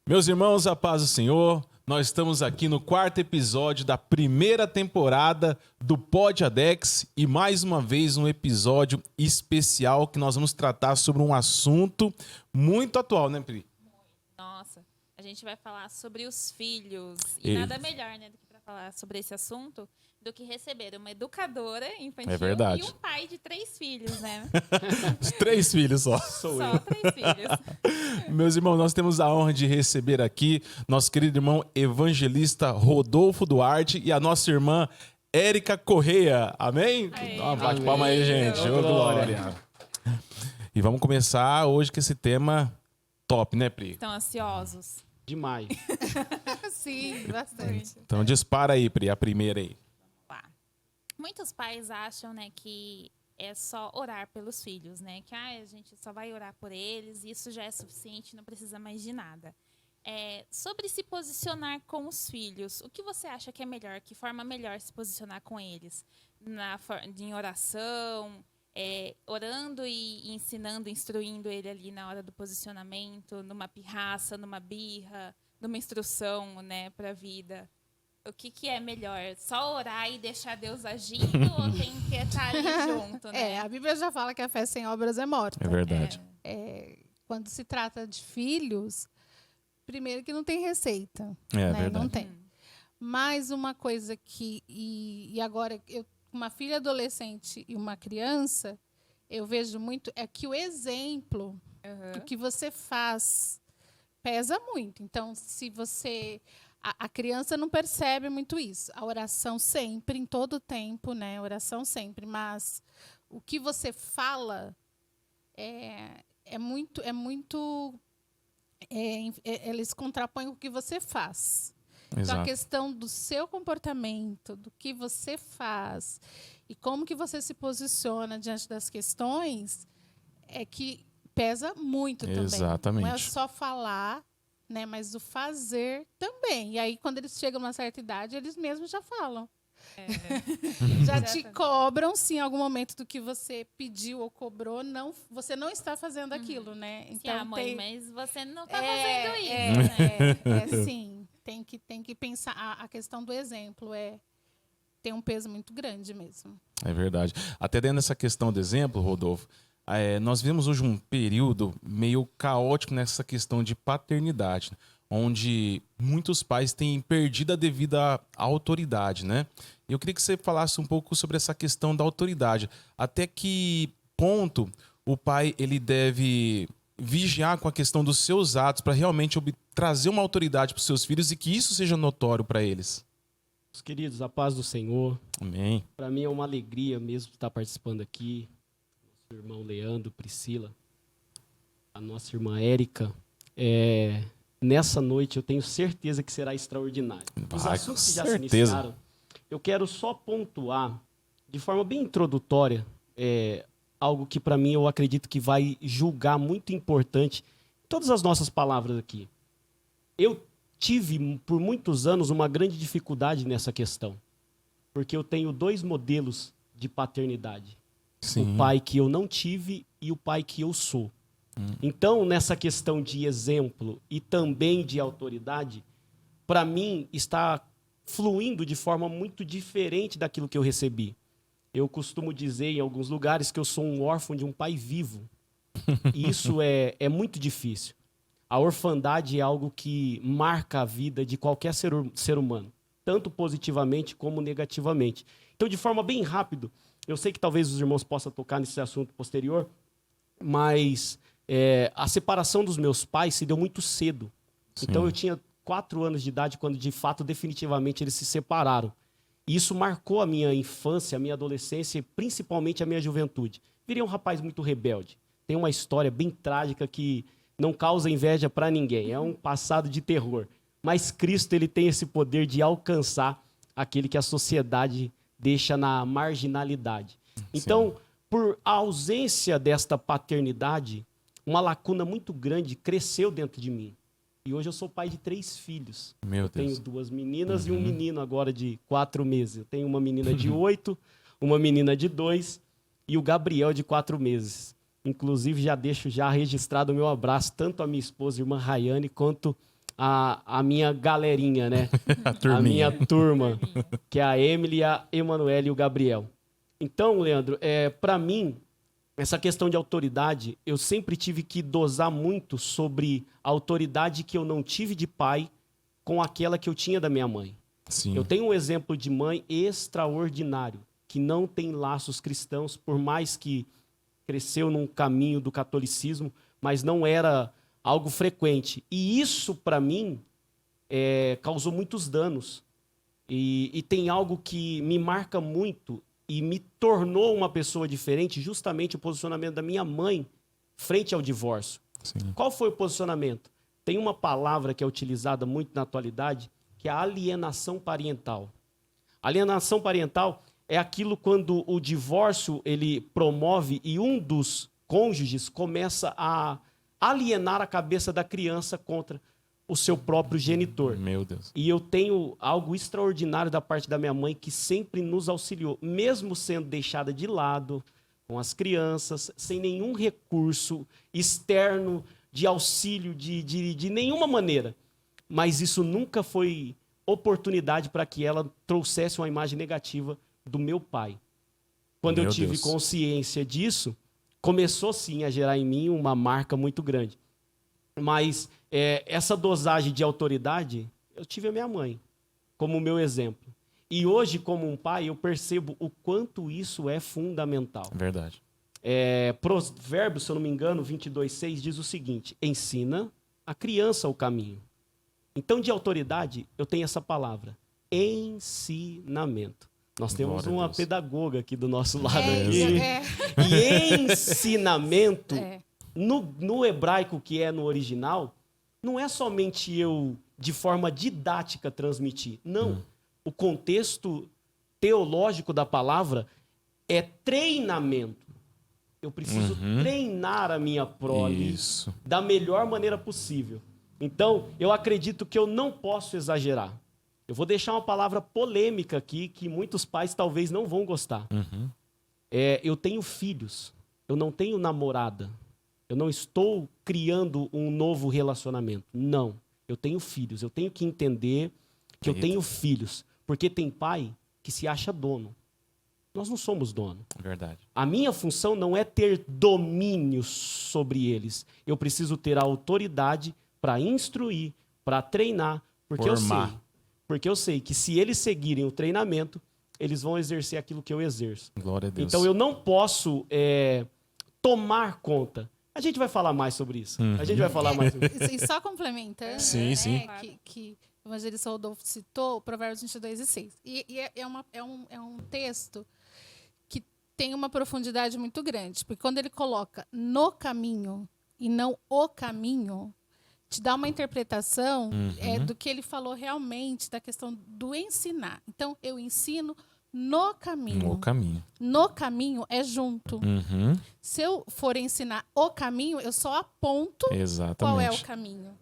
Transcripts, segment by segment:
Meus irmãos, a paz do Senhor, nós estamos aqui no quarto episódio da primeira temporada do Pod Adex e mais uma vez um episódio especial que nós vamos tratar sobre um assunto muito atual, né, Pri? Nossa, a gente vai falar sobre os filhos e nada melhor, né, do que para falar sobre esse assunto do que receber uma educadora infantil e um pai de 3 filhos, né? 3 filhos só. Só 3 filhos. Meus irmãos, nós temos a honra de receber aqui nosso querido irmão evangelista Rodolfo Duarte e a nossa irmã Érica Correia. Amém? Bate palma aí, gente. Ô, glória. E vamos começar hoje com esse tema top, né, Pri? Estão ansiosos? Demais. Sim, bastante. Então dispara aí, Pri, a primeira aí. Muitos pais acham, né, que é só orar pelos filhos, né? Que a gente só vai orar por eles e isso já é suficiente, não precisa mais de nada. Sobre se posicionar com os filhos, o que você acha que é melhor? Que forma melhor se posicionar com eles? Em oração, orando e ensinando, instruindo ele ali na hora do posicionamento, numa pirraça, numa birra, numa instrução, né, para a vida? O que é melhor? Só orar e deixar Deus agindo ou tem que estar ali junto, né? A Bíblia já fala que a fé sem obras é morta. É verdade. Quando se trata de filhos, primeiro que não tem receita. É né? verdade. Não tem. Mas uma coisa que... E agora, uma filha adolescente e uma criança, eu vejo muito... É que o exemplo do que você faz pesa muito. Então, se você... A criança não percebe muito isso. A oração sempre, em todo o tempo, né? A oração sempre. Mas o que você fala eles contrapõem o que você faz. Exato. Então, a questão do seu comportamento, do que você faz e como que você se posiciona diante das questões é que pesa muito também. Exatamente. Não é só falar... né, mas o fazer também. E aí, quando eles chegam a uma certa idade, eles mesmos já falam. Já te cobram, se em algum momento do que você pediu ou cobrou, você não está fazendo aquilo, né? Então, mãe, mas você não está fazendo isso, né? Sim. Tem que pensar. A questão do exemplo tem um peso muito grande mesmo. É verdade. Até dentro dessa questão do exemplo, Rodolfo, nós vivemos hoje um período meio caótico nessa questão de paternidade, onde muitos pais têm perdido a devida autoridade, né? Eu queria que você falasse um pouco sobre essa questão da autoridade. Até que ponto o pai ele deve vigiar com a questão dos seus atos para realmente trazer uma autoridade para os seus filhos e que isso seja notório para eles? Os queridos, a paz do Senhor. Amém. Para mim é uma alegria mesmo estar participando aqui. Nosso irmão Leandro, Priscila, a nossa irmã Érica. Nessa noite eu tenho certeza que será extraordinário. Os assuntos que já se iniciaram, eu quero só pontuar, de forma bem introdutória, algo que para mim eu acredito que vai julgar muito importante todas as nossas palavras aqui. Eu tive por muitos anos uma grande dificuldade nessa questão, porque eu tenho 2 modelos de paternidade. Sim. O pai que eu não tive e o pai que eu sou. Então, nessa questão de exemplo e também de autoridade, para mim está fluindo de forma muito diferente daquilo que eu recebi. Eu costumo dizer em alguns lugares que eu sou um órfão de um pai vivo. E isso é muito difícil. A orfandade é algo que marca a vida de qualquer ser humano, tanto positivamente como negativamente. Então, de forma bem rápida, eu sei que talvez os irmãos possam tocar nesse assunto posterior, mas a separação dos meus pais se deu muito cedo. Sim. Então, eu tinha 4 anos de idade quando, de fato, definitivamente, eles se separaram. E isso marcou a minha infância, a minha adolescência e, principalmente, a minha juventude. Virei um rapaz muito rebelde. Tem uma história bem trágica que não causa inveja para ninguém. É um passado de terror. Mas Cristo ele tem esse poder de alcançar aquele que a sociedade deixa na marginalidade. Então, por ausência desta paternidade, uma lacuna muito grande cresceu dentro de mim. E hoje eu sou pai de 3 filhos. Meu Deus. Tenho 2 meninas e um menino agora de 4 meses. Eu tenho uma menina de 8, uma menina de 2 e o Gabriel de 4 meses. Inclusive, já deixo registrado o meu abraço tanto à minha esposa, irmã Rayane, quanto a minha galerinha, né? A A turminha. minha turma, que é a Emily, a Emanuele e o Gabriel. Então, Leandro, para mim, essa questão de autoridade, eu sempre tive que dosar muito sobre a autoridade que eu não tive de pai com aquela que eu tinha da minha mãe. Sim. Eu tenho um exemplo de mãe extraordinário, que não tem laços cristãos, por mais que cresceu num caminho do catolicismo, mas não era algo frequente. E isso, para mim, causou muitos danos. E tem algo que me marca muito e me tornou uma pessoa diferente, justamente o posicionamento da minha mãe frente ao divórcio. Sim. Qual foi o posicionamento? Tem uma palavra que é utilizada muito na atualidade, que é a alienação parental. Alienação parental é aquilo quando o divórcio ele promove e um dos cônjuges começa a alienar a cabeça da criança contra o seu próprio genitor. Meu Deus. E eu tenho algo extraordinário da parte da minha mãe que sempre nos auxiliou, mesmo sendo deixada de lado com as crianças, sem nenhum recurso externo de auxílio de nenhuma maneira. Mas isso nunca foi oportunidade para que ela trouxesse uma imagem negativa do meu pai. Quando eu Meu tive Deus. consciência disso, começou sim a gerar em mim uma marca muito grande. Mas essa dosagem de autoridade, eu tive a minha mãe como meu exemplo. E hoje, como um pai, eu percebo o quanto isso é fundamental. Verdade. Provérbios, se eu não me engano, 22:6 diz o seguinte: ensina a criança o caminho. Então, de autoridade, eu tenho essa palavra: ensinamento. Nós temos Glória a uma Deus. pedagoga aqui do nosso lado. É, Aqui. E ensinamento, é. no hebraico, que é no original, não é somente eu, de forma didática, transmitir. Não. O contexto teológico da palavra é treinamento. Eu preciso treinar a minha prole Isso. da melhor maneira possível. Então, eu acredito que eu não posso exagerar. Eu vou deixar uma palavra polêmica aqui que muitos pais talvez não vão gostar. Eu tenho filhos, eu não tenho namorada. Eu não estou criando um novo relacionamento. Não. Eu tenho filhos. Eu tenho que entender que eu tenho filhos. Porque tem pai que se acha dono. Nós não somos dono. Verdade. A minha função não é ter domínio sobre eles. Eu preciso ter a autoridade para instruir, para treinar, porque Formar. eu sei que se eles seguirem o treinamento, eles vão exercer aquilo que eu exerço. Glória a Deus. Então eu não posso tomar conta. A gente vai falar mais sobre isso. A gente vai falar mais sobre isso. E só complementando, Sim, né, sim. que o evangelista Rodolfo citou, Provérbios 22:6. E é um texto que tem uma profundidade muito grande, porque quando ele coloca no caminho e não o caminho, te dá uma interpretação do que ele falou realmente, da questão do ensinar. Então, eu ensino no caminho. No caminho. No caminho é junto. Uhum. Se eu for ensinar o caminho, eu só aponto Exatamente. qual é o caminho.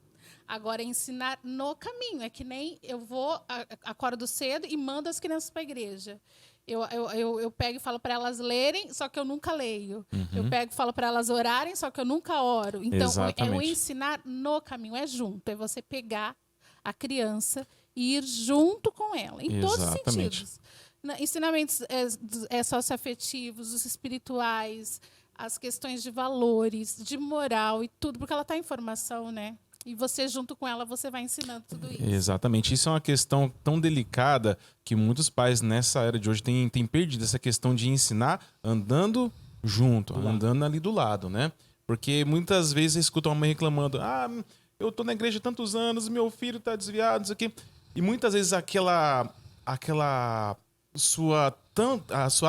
Agora, ensinar no caminho. É que nem eu vou, acordo cedo e mando as crianças para a igreja. Eu pego e falo para elas lerem, só que eu nunca leio. Eu pego e falo para elas orarem, só que eu nunca oro. Então, é o Exatamente. ensinar no caminho, é junto. É você pegar a criança e ir junto com ela, em todos os Exatamente. sentidos. Ensinamentos socioafetivos, os espirituais, as questões de valores, de moral e tudo, porque ela está em formação, né? E você, junto com ela, você vai ensinando tudo isso. Exatamente. Isso é uma questão tão delicada que muitos pais nessa era de hoje têm perdido essa questão de ensinar andando junto, andando ali do lado, né? Porque muitas vezes escutam a mãe reclamando: ah, eu tô na igreja há tantos anos, meu filho tá desviado, isso aqui. E muitas vezes a sua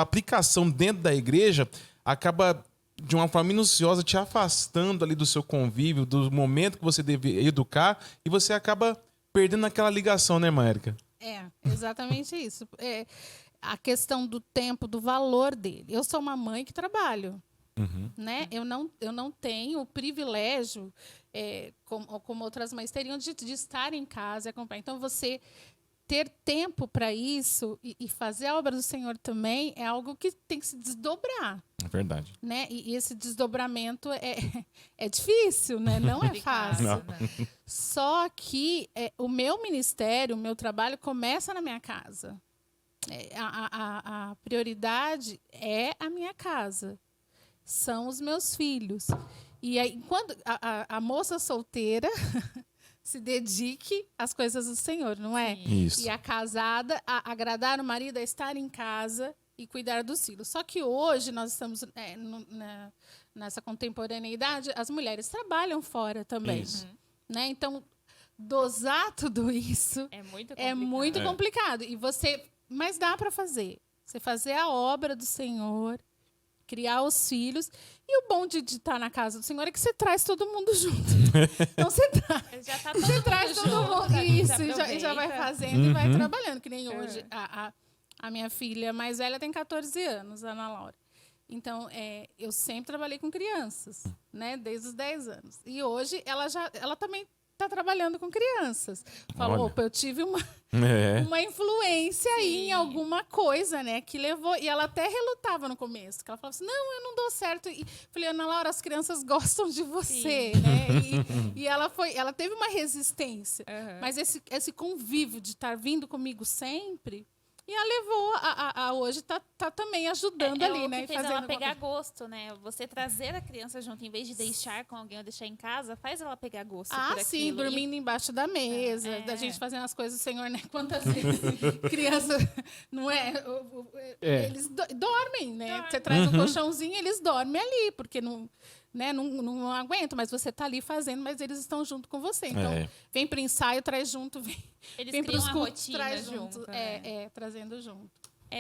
aplicação dentro da igreja acaba de uma forma minuciosa te afastando ali do seu convívio, do momento que você deve educar, e você acaba perdendo aquela ligação, né, Érica? É, exatamente isso. A questão do tempo, do valor dele. Eu sou uma mãe que trabalho. Né? Eu não tenho o privilégio, como outras mães teriam, de estar em casa e acompanhar. Então, você ter tempo para isso e fazer a obra do Senhor também é algo que tem que se desdobrar, É verdade. né? E esse desdobramento é difícil, né? Não é fácil. Não. Né? Só que o meu ministério, o meu trabalho começa na minha casa. A prioridade é a minha casa. São os meus filhos. E aí, quando a moça solteira se dedique às coisas do Senhor, não é? Sim. Isso. E a casada a agradar o marido, a estar em casa e cuidar dos filhos. Só que hoje nós estamos nessa contemporaneidade, as mulheres trabalham fora também. Isso. Né? Então, dosar tudo isso É muito complicado. é muito complicado. Mas dá para fazer. Você fazer a obra do Senhor, criar os filhos. E o bom de estar na casa do Senhor é que você traz todo mundo junto. Então você traz. Já tá Você traz todo mundo. Isso, e já vai aproveita. fazendo e vai trabalhando. Que nem hoje. A minha filha mais velha tem 14 anos, a Ana Laura. Então, eu sempre trabalhei com crianças, né? Desde os 10 anos. E hoje ela também está trabalhando com crianças. Falou, Olha. opa, eu tive uma influência aí Sim. em alguma coisa, né? Que levou. E ela até relutava no começo. Que ela falava assim: não, eu não dou certo. E falei, Ana Laura, as crianças gostam de você, né? E ela teve uma resistência. Uhum. Mas esse convívio de estar vindo comigo sempre. E ela levou a hoje tá também ajudando ali, o né? que e fez fazendo ela pegar alguma gosto, né? Você trazer a criança junto, em vez de deixar com alguém ou deixar em casa, faz ela pegar gosto por aquilo. sim, dormindo embaixo da mesa, da gente fazendo as coisas do Senhor, né? Quantas vezes criança, não é? Eles dormem, né? Dorme. Você traz um colchãozinho, eles dormem ali, porque não aguentam, mas você tá ali fazendo, mas eles estão junto com você. Então, vem para ensaio, traz junto, Eles vem para criam os uma cultos, rotina traz junto. junto. Né? Trazendo junto.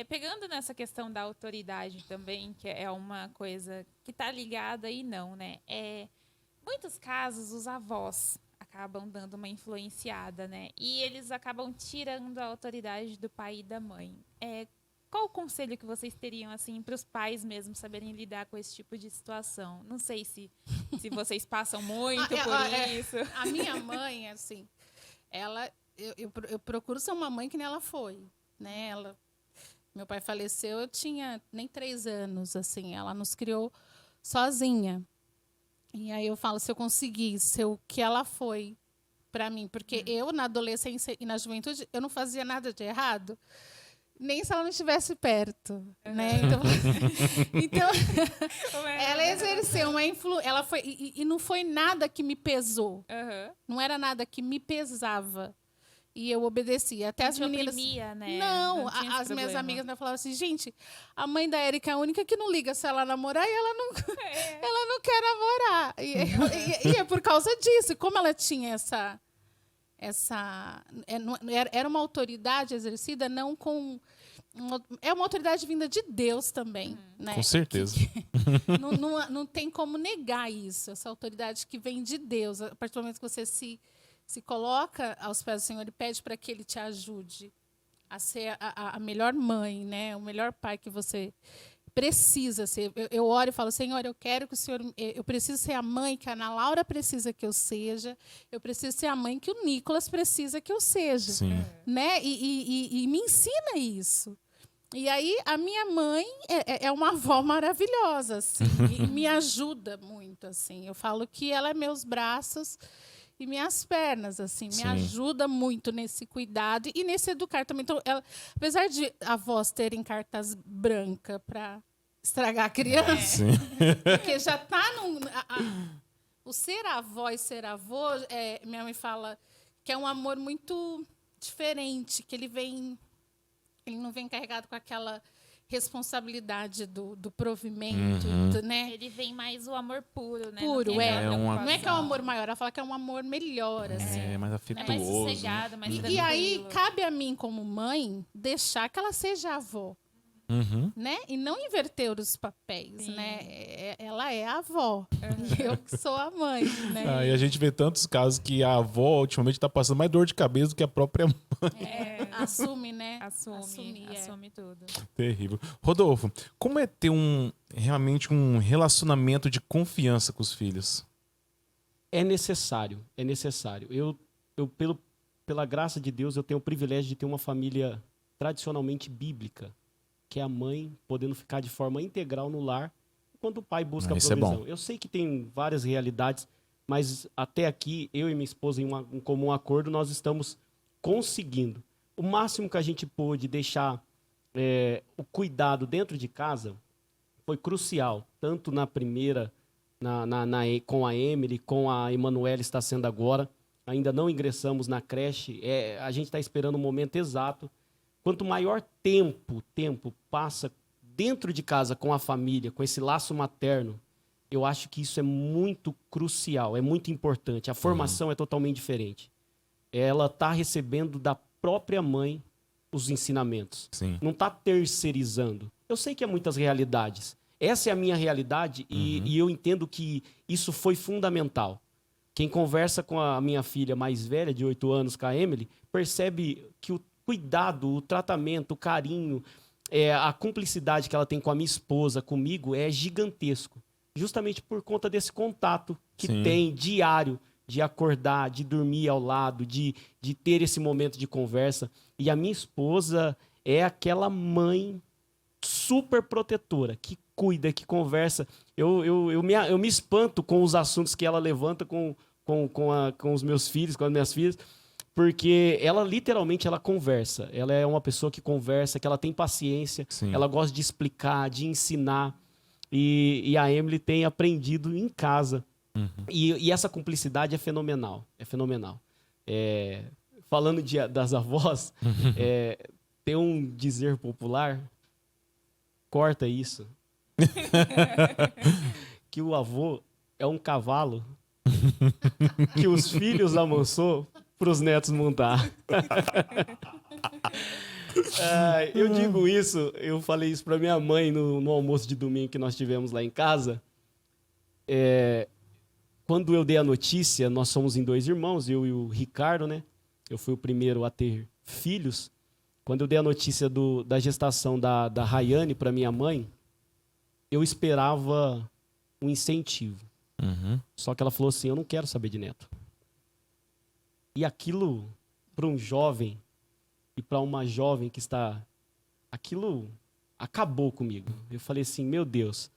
Pegando nessa questão da autoridade também, que é uma coisa que está ligada e não, né? Muitos casos, os avós acabam dando uma influenciada, né? E eles acabam tirando a autoridade do pai e da mãe. Qual o conselho que vocês teriam, assim, para os pais mesmo saberem lidar com esse tipo de situação? Não sei se vocês passam muito por isso. A minha mãe, assim, eu procuro ser uma mãe que nem ela foi, né? Meu pai faleceu, eu tinha nem 3 anos, assim. Ela nos criou sozinha. E aí eu falo, se eu conseguir ser o que ela foi para mim, porque eu, na adolescência e na juventude, eu não fazia nada de errado, nem se ela não estivesse perto, né? Então ela exerceu uma influência, ela foi e não foi nada que me pesou. Uhum. Não era nada que me pesava. E eu obedecia. Até Não as te meninas. oprimia, né? Não, tinha esse as minhas problema. amigas me falavam assim, gente, a mãe da Érica é a única que não liga se ela namorar e ela não quer namorar. E é por causa disso. E como ela tinha era uma autoridade exercida, não com. É uma autoridade vinda de Deus também. Né? Com certeza. Não tem como negar isso, essa autoridade que vem de Deus. A partir do momento que você se coloca aos pés do Senhor e pede para que Ele te ajude a ser a melhor mãe, né? O melhor pai que você precisa ser. Eu oro e falo, Senhor, eu quero que o Senhor... Eu preciso ser a mãe que a Ana Laura precisa que eu seja. Eu preciso ser a mãe que o Nicolas precisa que eu seja. Sim. Né? E me ensina isso. E aí, a minha mãe é uma avó maravilhosa, assim, e me ajuda muito, assim. Eu falo que ela é meus braços e minhas pernas, assim, me ajuda muito nesse cuidado e nesse educar também. Então, apesar de avós terem cartas brancas para estragar a criança, porque já está o ser avó e ser avô, minha mãe fala que é um amor muito diferente, que ele não vem carregado com aquela responsabilidade do provimento, né? Ele vem mais o amor puro, né? Puro, não tem aquela Não é que é um preocupação. amor maior, ela fala que é um amor melhor, assim. É mais É afetuoso. mais sossegado, mais tranquilo. E aí, cabe a mim, como mãe, deixar que ela seja avó, né? E não inverter os papéis, né? Ela é a avó, e eu que sou a mãe, né? E a gente vê tantos casos que a avó, ultimamente, está passando mais dor de cabeça do que a própria mãe. Assume, né? Assume tudo. Terrível. Rodolfo, como é ter realmente um relacionamento de confiança com os filhos? É necessário, é necessário. Eu pela graça de Deus, eu tenho o privilégio de ter uma família tradicionalmente bíblica, que é a mãe podendo ficar de forma integral no lar, enquanto o pai busca a Isso é provisão. bom. Eu sei que tem várias realidades, mas até aqui, eu e minha esposa, em um comum acordo, nós estamos conseguindo. O máximo que a gente pôde deixar o cuidado dentro de casa foi crucial, tanto na primeira, com a Emily, com a Emanuela está sendo agora. Ainda não ingressamos na creche, a gente está esperando o momento exato. Quanto maior tempo passa dentro de casa com a família, com esse laço materno, eu acho que isso é muito crucial, é muito importante. A formação é totalmente diferente. Ela está recebendo da própria mãe os ensinamentos. Sim. Não está terceirizando. Eu sei que há muitas realidades. Essa é a minha realidade e eu entendo que isso foi fundamental. Quem conversa com a minha filha mais velha, de 8 anos, com a Emily, percebe que o cuidado, o tratamento, o carinho, a cumplicidade que ela tem com a minha esposa, comigo, é gigantesco. Justamente por conta desse contato que Sim. tem diário, de acordar, de dormir ao lado, de ter esse momento de conversa. E a minha esposa é aquela mãe super protetora, que cuida, que conversa. Eu me espanto com os assuntos que ela levanta com os meus filhos, com as minhas filhas, porque ela literalmente ela conversa. Ela é uma pessoa que conversa, que ela tem paciência, Sim. ela gosta de explicar, de ensinar. E a Emily tem aprendido em casa. E essa cumplicidade é fenomenal. É fenomenal. Falando das avós, tem um dizer popular, corta isso, que o avô é um cavalo que os filhos amansou para os netos montar. Eu digo isso, eu falei isso para minha mãe no almoço de domingo que nós tivemos lá em casa. Quando eu dei a notícia, nós somos em 2 irmãos, eu e o Ricardo, né? Eu fui o primeiro a ter filhos. Quando eu dei a notícia da gestação da Rayane para minha mãe, eu esperava um incentivo. Só que ela falou assim, eu não quero saber de neto. E aquilo, para um jovem e para uma jovem que está... Aquilo acabou comigo. Eu falei assim, meu Deus,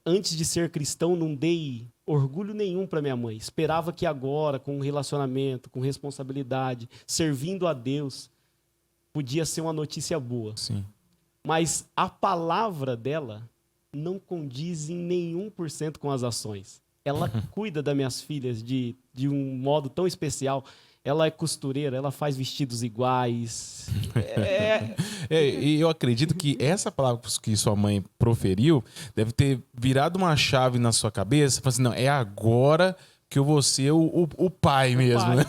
antes de ser cristão, não dei orgulho nenhum para minha mãe. Esperava que agora, com relacionamento, com responsabilidade, servindo a Deus, podia ser uma notícia boa. Sim. Mas a palavra dela não condiz em nenhum por cento com as ações. Ela cuida das minhas filhas de um modo tão especial. Ela é costureira, ela faz vestidos iguais. E eu acredito que essa palavra que sua mãe proferiu deve ter virado uma chave na sua cabeça. Falando assim, não, é agora que eu vou ser o pai mesmo, pai. né?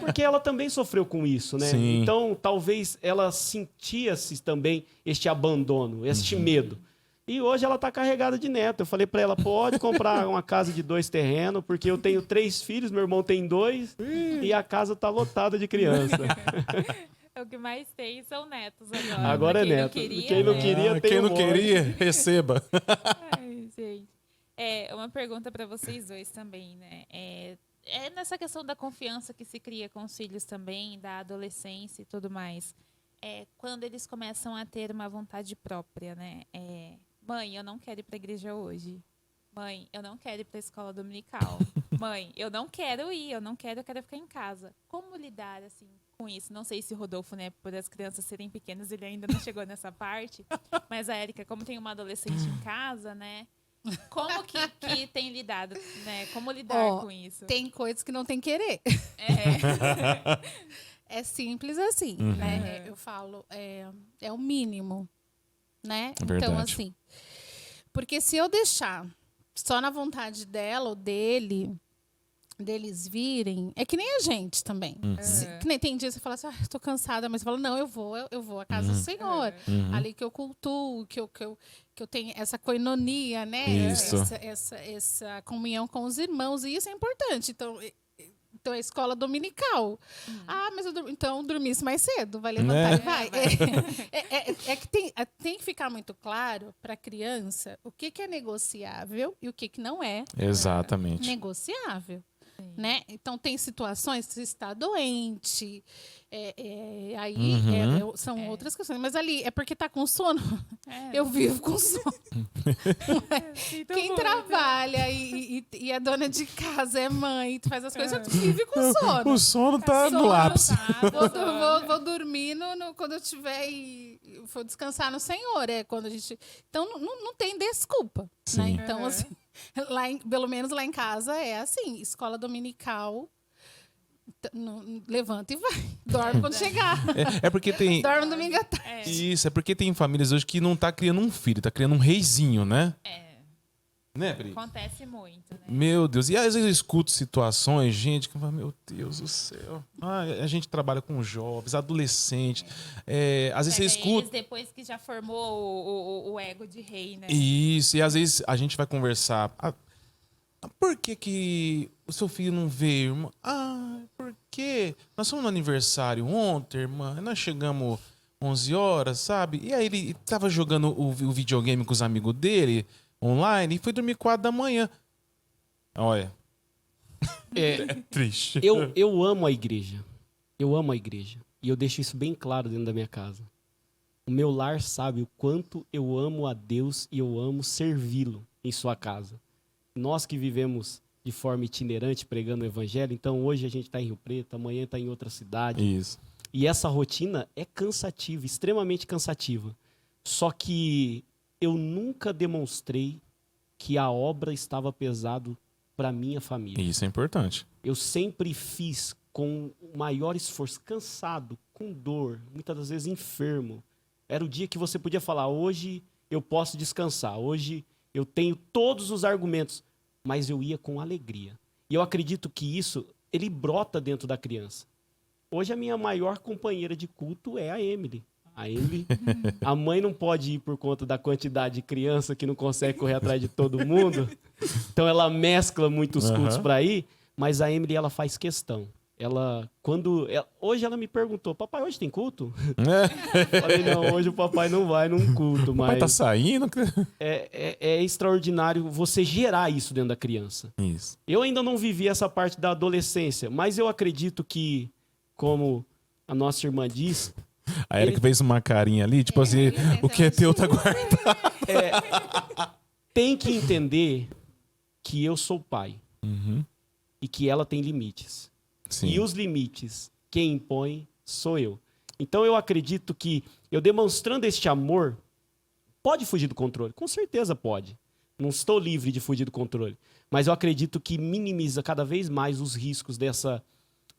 Porque ela também sofreu com isso, né? Sim. Então, talvez ela sentia-se também este abandono, este medo. E hoje ela está carregada de neto. Eu falei para ela, pode comprar uma casa de 2 terrenos, porque eu tenho 3 filhos, meu irmão tem 2, e a casa está lotada de criança. O que mais tem são netos agora. Agora é Quem não neto. queria, Quem não né? queria, tem Quem um não monte. queria, receba. Ai, gente. Uma pergunta para vocês dois também, né? É nessa questão da confiança que se cria com os filhos também, da adolescência e tudo mais. Quando eles começam a ter uma vontade própria, né? Mãe, eu não quero ir para a igreja hoje. Mãe, eu não quero ir para a escola dominical. Mãe, eu não quero ir, eu quero ficar em casa. Como lidar, assim, com isso? Não sei se o Rodolfo, né, por as crianças serem pequenas, ele ainda não chegou nessa parte. Mas a Érica, como tem uma adolescente em casa, né? Como que tem lidado, né? Como lidar com isso? Tem coisas que não tem querer. É simples assim, né? Eu falo, é o mínimo, né? Verdade. Então, assim, porque se eu deixar só na vontade dela ou dele, deles virem, é que nem a gente também. Que nem tem dias que você fala assim, eu tô cansada, mas você fala, não, eu vou à casa do Senhor. Ali que eu cultuo, que eu tenho essa coinonia, né? Isso. Essa comunhão com os irmãos, e isso é importante. Então, é escola dominical. Mas então dormisse mais cedo, vai levantar e vai. É que tem que ficar muito claro para a criança o que é negociável e o que não é Exatamente. negociável. né? Então, tem situações que você está doente, aí são outras questões. Mas ali, é porque tá com sono? Eu vivo com sono. Quem trabalha e é dona de casa, é mãe, tu faz as coisas, tu vive com sono. O sono tá no ápice. Vou dormir quando eu tiver e vou descansar no Senhor. Quando a gente... Então, não tem desculpa. Né? Então, assim, pelo menos lá em casa é assim, escola dominical, levanta e vai. Dorme quando chegar. É porque tem... Dorme domingo à tarde. Isso, é porque tem famílias hoje que não tá criando um filho, tá criando um reizinho, né? Né, Pri? Acontece muito, né? Meu Deus, e às vezes eu escuto situações, gente, que fala, meu Deus do céu. A gente trabalha com jovens, adolescentes. Às vezes você escuta. Depois que já formou o ego de rei, né? Isso, e às vezes a gente vai conversar. Por que o seu filho não veio, irmã? Porque nós fomos no aniversário ontem, irmã. Nós chegamos 11 horas, sabe? E aí ele tava jogando o videogame com os amigos dele online e foi dormir 4 da manhã. Olha. É triste. Eu amo a igreja. Eu amo a igreja. E eu deixo isso bem claro dentro da minha casa. O meu lar sabe o quanto eu amo a Deus e eu amo servi-lo em sua casa. Nós que vivemos de forma itinerante pregando o evangelho, então hoje a gente está em Rio Preto, amanhã está em outra cidade. Isso. E essa rotina é cansativa, extremamente cansativa. Só que eu nunca demonstrei que a obra estava pesado para minha família. Isso é importante. Eu sempre fiz com o maior esforço, cansado, com dor, muitas das vezes enfermo. Era o dia que você podia falar, hoje eu posso descansar, hoje eu tenho todos os argumentos, mas eu ia com alegria. E eu acredito que isso, ele brota dentro da criança. Hoje a minha maior companheira de culto é a Emily. A mãe não pode ir por conta da quantidade de criança que não consegue correr atrás de todo mundo. Então ela mescla muitos cultos para ir, mas a Emily ela faz questão. Hoje ela me perguntou, papai, hoje tem culto? Falei, não, hoje o papai não vai num culto, mas... Papai tá saindo? É extraordinário você gerar isso dentro da criança. Isso. Eu ainda não vivi essa parte da adolescência, mas eu acredito que, como a nossa irmã diz... A Erika fez uma carinha ali, tipo assim, o que é teu tá guardado. Tem que entender que eu sou pai e que ela tem limites. Sim. E os limites, quem impõe sou eu. Então eu acredito que eu demonstrando este amor, pode fugir do controle? Com certeza pode. Não estou livre de fugir do controle. Mas eu acredito que minimiza cada vez mais os riscos dessa,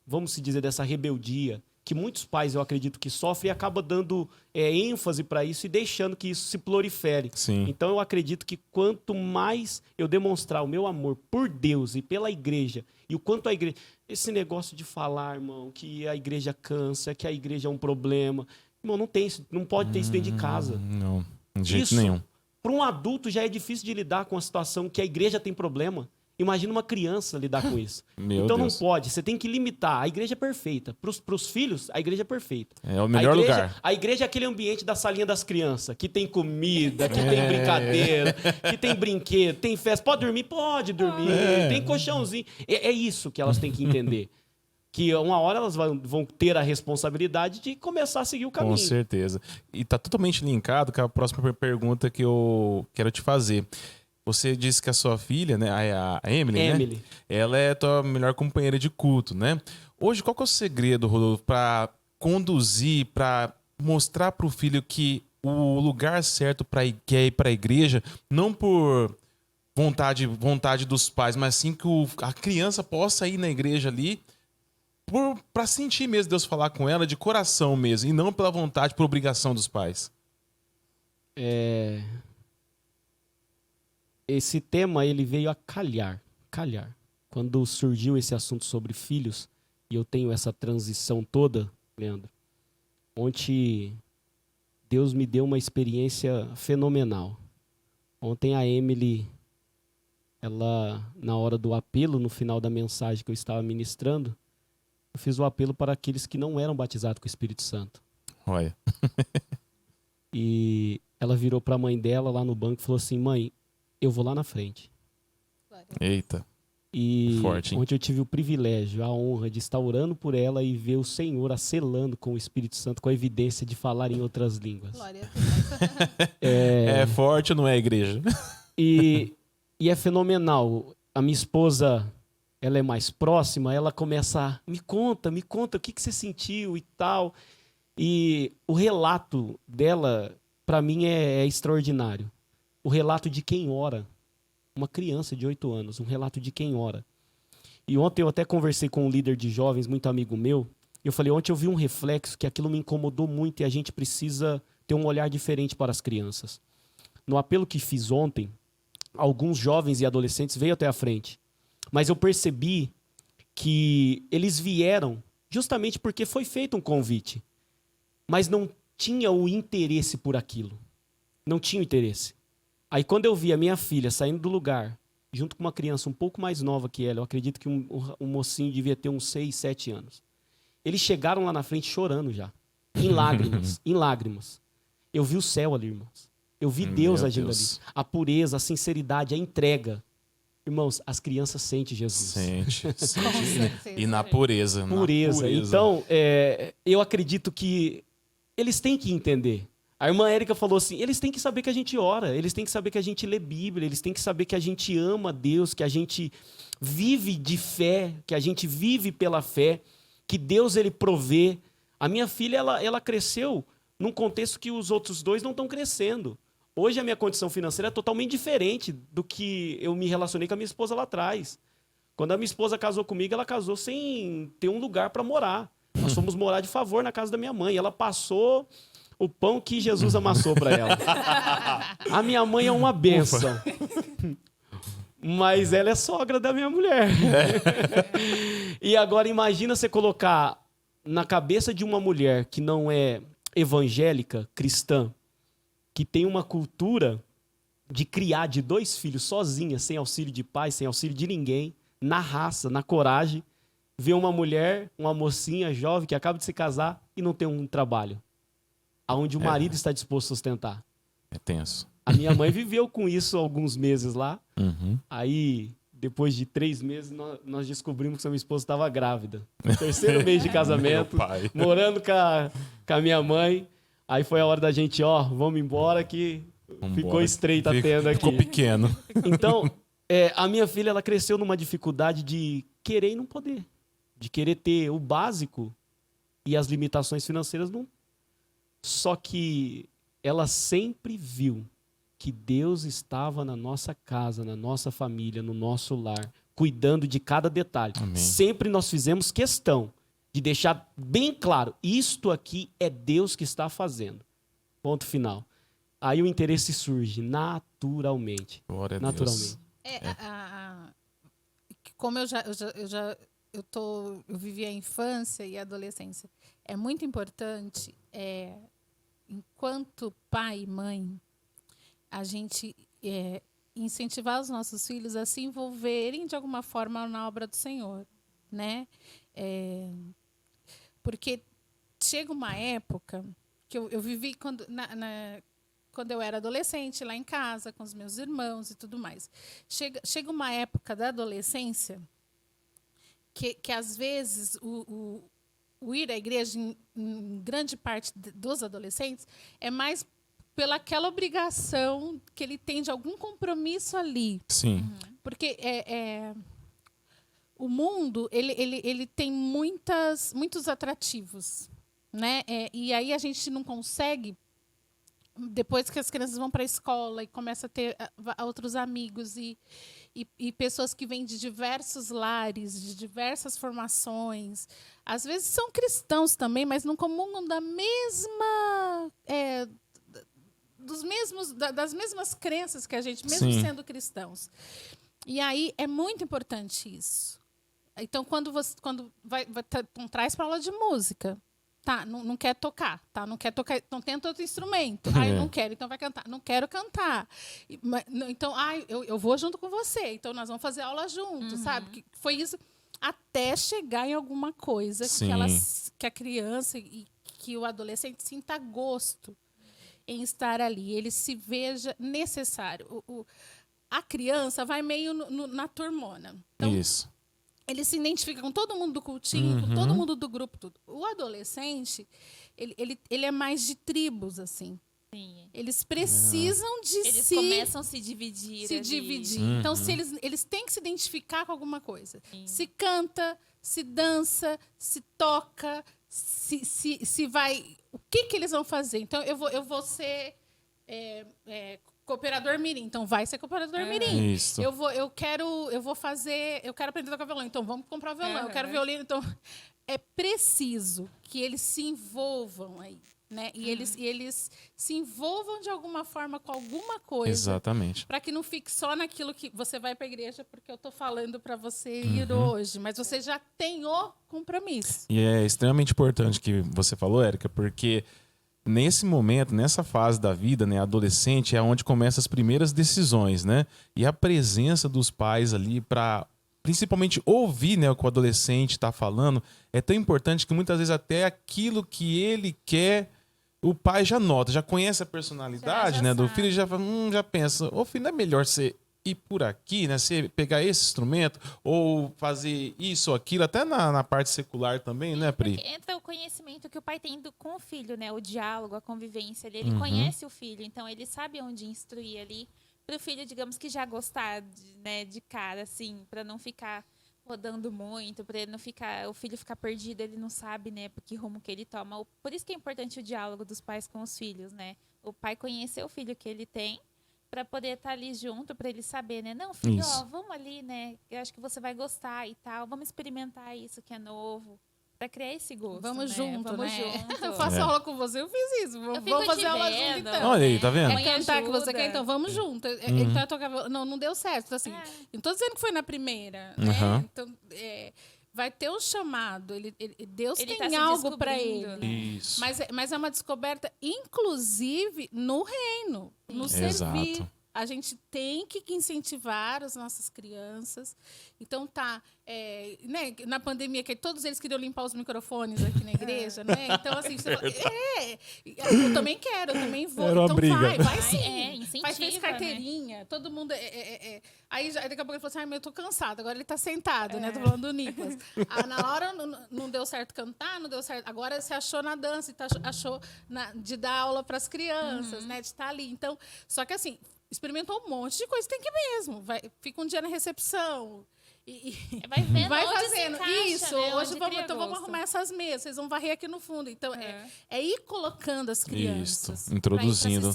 vamos se dizer, dessa rebeldia, que muitos pais, eu acredito, que sofrem e acabam dando ênfase para isso e deixando que isso se prolifere. Sim. Então, eu acredito que quanto mais eu demonstrar o meu amor por Deus e pela igreja, e o quanto a igreja... Esse negócio de falar, irmão, que a igreja cansa, que a igreja é um problema... Irmão, não tem isso, não pode ter isso dentro de casa. Não, de jeito Isso, nenhum. Para um adulto já é difícil de lidar com a situação que a igreja tem problema. Imagina uma criança lidar com isso. Então não pode, você tem que limitar. A igreja é perfeita. Para os filhos, a igreja é perfeita. É o melhor lugar. A igreja é aquele ambiente da salinha das crianças, que tem comida, que tem brincadeira, que tem brinquedo, tem festa. Pode dormir? Pode dormir. Tem colchãozinho. É isso que elas têm que entender. Que uma hora elas vão ter a responsabilidade de começar a seguir o caminho. Com certeza. E tá totalmente linkado com a próxima pergunta que eu quero te fazer. Você disse que a sua filha, né, a Emily, né? Ela é a tua melhor companheira de culto, né? Hoje, qual que é o segredo, Rodolfo, para conduzir, para mostrar para o filho que o lugar certo para ir para a igreja, não por vontade dos pais, mas sim que a criança possa ir na igreja ali para sentir mesmo Deus falar com ela de coração mesmo, e não pela vontade, por obrigação dos pais? Esse tema ele veio a calhar. Quando surgiu esse assunto sobre filhos, e eu tenho essa transição toda, Leandro, ontem Deus me deu uma experiência fenomenal. Ontem a Emily, ela, na hora do apelo, no final da mensagem que eu estava ministrando, eu fiz o apelo para aqueles que não eram batizados com o Espírito Santo. Olha. E ela virou para a mãe dela lá no banco e falou assim, mãe, eu vou lá na frente. Eita. E Forte, hein? ontem eu tive o privilégio, a honra de estar orando por ela e ver o Senhor acelando com o Espírito Santo, com a evidência de falar em outras línguas. Glória a Deus. É forte ou não é, igreja? E é fenomenal. A minha esposa, ela é mais próxima, ela começa a... Me conta, o que você sentiu e tal. E o relato dela, para mim, é extraordinário. O relato de quem ora. Uma criança de 8 anos, um relato de quem ora. E ontem eu até conversei com um líder de jovens, muito amigo meu, e eu falei, ontem eu vi um reflexo que aquilo me incomodou muito e a gente precisa ter um olhar diferente para as crianças. No apelo que fiz ontem, alguns jovens e adolescentes veio até a frente, mas eu percebi que eles vieram justamente porque foi feito um convite, mas não tinha o interesse por aquilo. Não tinha o interesse. Aí quando eu vi a minha filha saindo do lugar, junto com uma criança um pouco mais nova que ela, eu acredito que um mocinho devia ter uns 6, 7 anos. Eles chegaram lá na frente chorando já, em lágrimas, em lágrimas. Eu vi o céu ali, irmãos. Eu vi Deus agindo ali. A pureza, a sinceridade, a entrega. Irmãos, as crianças sentem Jesus. Sente. Com certeza. E na pureza. Pureza. Então, eu acredito que eles têm que entender. A irmã Érica falou assim, eles têm que saber que a gente ora, eles têm que saber que a gente lê Bíblia, eles têm que saber que a gente ama Deus, que a gente vive de fé, que a gente vive pela fé, que Deus ele provê. A minha filha, ela cresceu num contexto que os outros dois não estão crescendo. Hoje a minha condição financeira é totalmente diferente do que eu me relacionei com a minha esposa lá atrás. Quando a minha esposa casou comigo, ela casou sem ter um lugar para morar. Nós fomos morar de favor na casa da minha mãe. Ela passou o pão que Jesus amassou para ela. A minha mãe é uma bênção. Mas ela é sogra da minha mulher. E agora imagina você colocar na cabeça de uma mulher que não é evangélica, cristã, que tem uma cultura de criar de 2 filhos sozinha, sem auxílio de pai, sem auxílio de ninguém, na raça, na coragem, ver uma mulher, uma mocinha jovem que acaba de se casar e não tem um trabalho, aonde o marido está disposto a sustentar. É tenso. A minha mãe viveu com isso alguns meses lá. Uhum. Aí, depois de 3 meses, nós descobrimos que a minha esposa estava grávida. No 3º mês de casamento, Meu pai. morando com a minha mãe. Aí foi a hora da gente, vamos embora que ficou estreita a tenda aqui. Ficou pequeno. Então, a minha filha, ela cresceu numa dificuldade de querer e não poder. De querer ter o básico e as limitações financeiras não. Só que ela sempre viu que Deus estava na nossa casa, na nossa família, no nosso lar, cuidando de cada detalhe. Amém. Sempre nós fizemos questão de deixar bem claro, isto aqui é Deus que está fazendo. Ponto final. Aí o interesse surge naturalmente. Glória a Naturalmente. Deus. Como eu vivi a infância e a adolescência, é muito importante, enquanto pai e mãe, a gente incentivar os nossos filhos a se envolverem de alguma forma na obra do Senhor, né? Porque chega uma época que eu vivi quando eu era adolescente, lá em casa, com os meus irmãos e tudo mais. Chega uma época da adolescência que às vezes, o ir à igreja, em grande parte dos adolescentes, é mais pelaquela obrigação que ele tem de algum compromisso ali. Sim. Porque o mundo ele tem muitos atrativos, né? E aí a gente não consegue, depois que as crianças vão para a escola e começa a ter outros amigos e pessoas que vêm de diversos lares, de diversas formações, às vezes são cristãos também, mas não comungam da mesma das mesmas crenças que a gente, mesmo Sim. sendo cristãos. E aí é muito importante isso. Então, quando traz para aula de música, tá? Não quer tocar, tá? Não quer tocar, então tenta outro instrumento. Eu não quero, então vai cantar. Não quero cantar. Então, eu vou junto com você. Então nós vamos fazer aula juntos, sabe? Que foi isso até chegar em alguma coisa que a criança e que o adolescente sinta gosto em estar ali, ele se veja necessário. a criança vai meio na turmona. Então, Isso. ele se identifica com todo mundo do cultinho, com todo mundo do grupo, tudo. O adolescente, ele é mais de tribos, assim. Sim. Eles precisam de Eles começam a se dividir. ali. Então, se eles têm que se identificar com alguma coisa. Sim. Se canta, se dança, se toca, se vai... O que eles vão fazer? Então, eu vou ser cooperador mirim. Então, vai ser cooperador mirim. Isso. Eu quero aprender a tocar violão. Então, vamos comprar violão. Eu quero violino. Então, é preciso que eles se envolvam aí. Né? E eles se envolvam de alguma forma com alguma coisa. Exatamente. Para que não fique só naquilo que você vai para a igreja porque eu estou falando para você ir hoje. Mas você já tem o compromisso. E é extremamente importante que você falou, Érica, porque nesse momento, nessa fase da vida, né, adolescente, é onde começam as primeiras decisões, né? E a presença dos pais ali para principalmente ouvir, né, o que o adolescente está falando é tão importante que muitas vezes até aquilo que ele quer, o pai já nota, já conhece a personalidade, Já né, do sabe. filho, e já pensa, ô filho, não é melhor você ir por aqui, né, você pegar esse instrumento ou fazer isso ou aquilo, até na parte secular também, né, Pri? Porque entra o conhecimento que o pai tem com o filho, né? O diálogo, a convivência ali. Ele conhece o filho, então ele sabe onde instruir ali para o filho, digamos que já gostar de cara, assim, para não ficar rodando muito, para ele não ficar, o filho ficar perdido, ele não sabe, né, por que rumo que ele toma. Por isso que é importante o diálogo dos pais com os filhos, né? O pai conhecer o filho que ele tem para poder estar ali junto, para ele saber, né? Não, filho, Isso. vamos ali, né? Eu acho que você vai gostar e tal. Vamos experimentar isso que é novo. Para criar esse gosto. Vamos né? junto, Vamos né? junto. Eu faço aula com você, eu fiz isso. Eu fico Vamos te fazer aula junto, vendo. então. Olha aí, tá vendo? É Mãe cantar que você ajuda. quer, então vamos junto. Então eu tocava. Não deu certo. Então, assim, não tô dizendo que foi na primeira, né? Uhum. Então, vai ter um chamado. Deus Ele tem tá se algo para descobrindo, ele. né? Isso. Mas é uma descoberta, inclusive, no reino, no servir. Exato. A gente tem que incentivar as nossas crianças. Então, né, na pandemia, que todos eles queriam limpar os microfones aqui na igreja, né? Então, assim, você fala, eu também quero, eu também vou. Era uma Então, briga. vai sim. Incentiva, Fez carteirinha, todo mundo... Aí, daqui a pouco ele falou assim, mas eu tô cansado. Agora ele tá sentado, né? Tô falando do Nicolas. Na hora não deu certo cantar, não deu certo. Agora você achou na dança, e achou de dar aula para as crianças, né? De estar ali. Então, só que assim... Experimentou um monte de coisa, tem que ir mesmo. Fica um dia na recepção. Vai vendo vai onde se fazendo. encaixa, Isso, né? hoje Onde vamos cria gosto. arrumar essas mesas, vocês vão varrer aqui no fundo. Então, é ir colocando as crianças. Isso, introduzindo.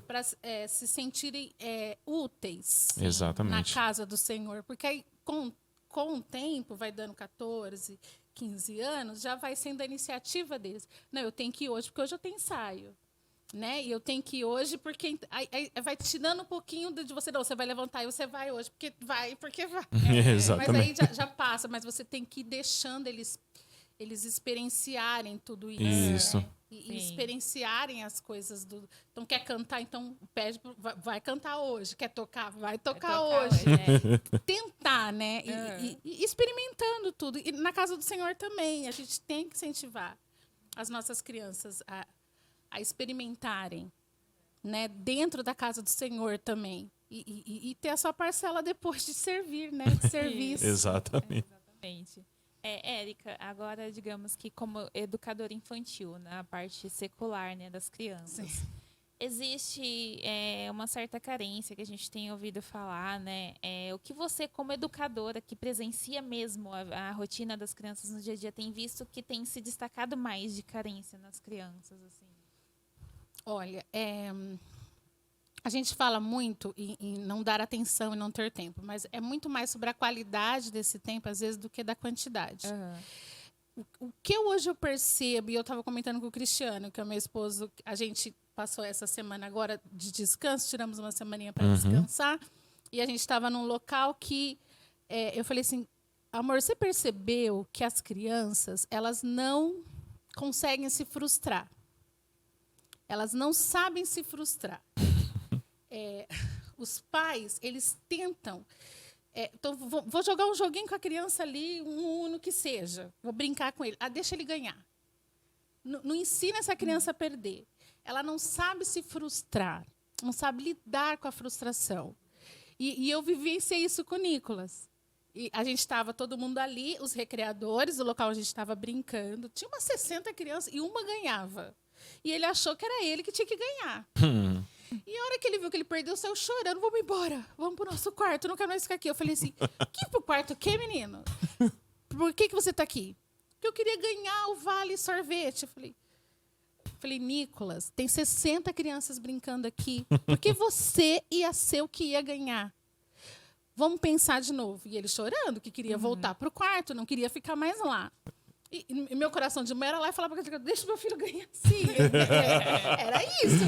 Para se sentirem úteis Exatamente. na casa do Senhor. Porque aí, com o tempo, vai dando 14, 15 anos, já vai sendo a iniciativa deles. Não, eu tenho que ir hoje, porque hoje eu tenho ensaio. Né? E eu tenho que ir hoje, porque aí vai te dando um pouquinho de você. Não, você vai levantar e você vai hoje, porque vai. Exatamente. Mas aí já passa, mas você tem que ir deixando eles experienciarem tudo isso. Isso. Né? E experienciarem as coisas do. Então, quer cantar, então pede, vai cantar hoje. Quer tocar, vai tocar hoje. Tentar, né? E experimentando tudo. E na casa do Senhor também. A gente tem que incentivar as nossas crianças a experimentarem, né, dentro da casa do Senhor também. E ter a sua parcela depois de servir, né, de serviço. Exatamente. Exatamente. Érica, agora, digamos que como educadora infantil, na parte secular, né, das crianças, existe uma certa carência que a gente tem ouvido falar, né? O que você, como educadora, que presencia mesmo a rotina das crianças no dia a dia, tem visto que tem se destacado mais de carência nas crianças, assim? Olha, a gente fala muito em não dar atenção e não ter tempo, mas é muito mais sobre a qualidade desse tempo, às vezes, do que da quantidade. O que hoje eu percebo, e eu estava comentando com o Cristiano, que é o meu esposo, a gente passou essa semana agora de descanso, tiramos uma semaninha para descansar, e a gente estava num local que eu falei assim, amor, você percebeu que as crianças, elas não conseguem se frustrar. Elas não sabem se frustrar. Os pais, eles tentam. Então, vou jogar um joguinho com a criança ali, um Uno que seja. Vou brincar com ele. Deixa ele ganhar. Não ensina essa criança a perder. Ela não sabe se frustrar. Não sabe lidar com a frustração. E eu vivenciei isso com o Nicolas. E a gente estava todo mundo ali, os recreadores, o local onde a gente estava brincando. Tinha umas 60 crianças e uma ganhava. E ele achou que era ele que tinha que ganhar. E a hora que ele viu que ele perdeu, saiu chorando. Vamos embora, vamos pro nosso quarto, não quero mais ficar aqui. Eu falei assim, que pro quarto o quê, menino? Por que você tá aqui? Porque eu queria ganhar o Vale Sorvete. Eu falei, Nicolas, tem 60 crianças brincando aqui. Porque você ia ser o que ia ganhar. Vamos pensar de novo. E ele chorando, que queria voltar pro quarto, não queria ficar mais lá. E meu coração de mãe era lá e falava, deixa meu filho ganhar sim. Era isso.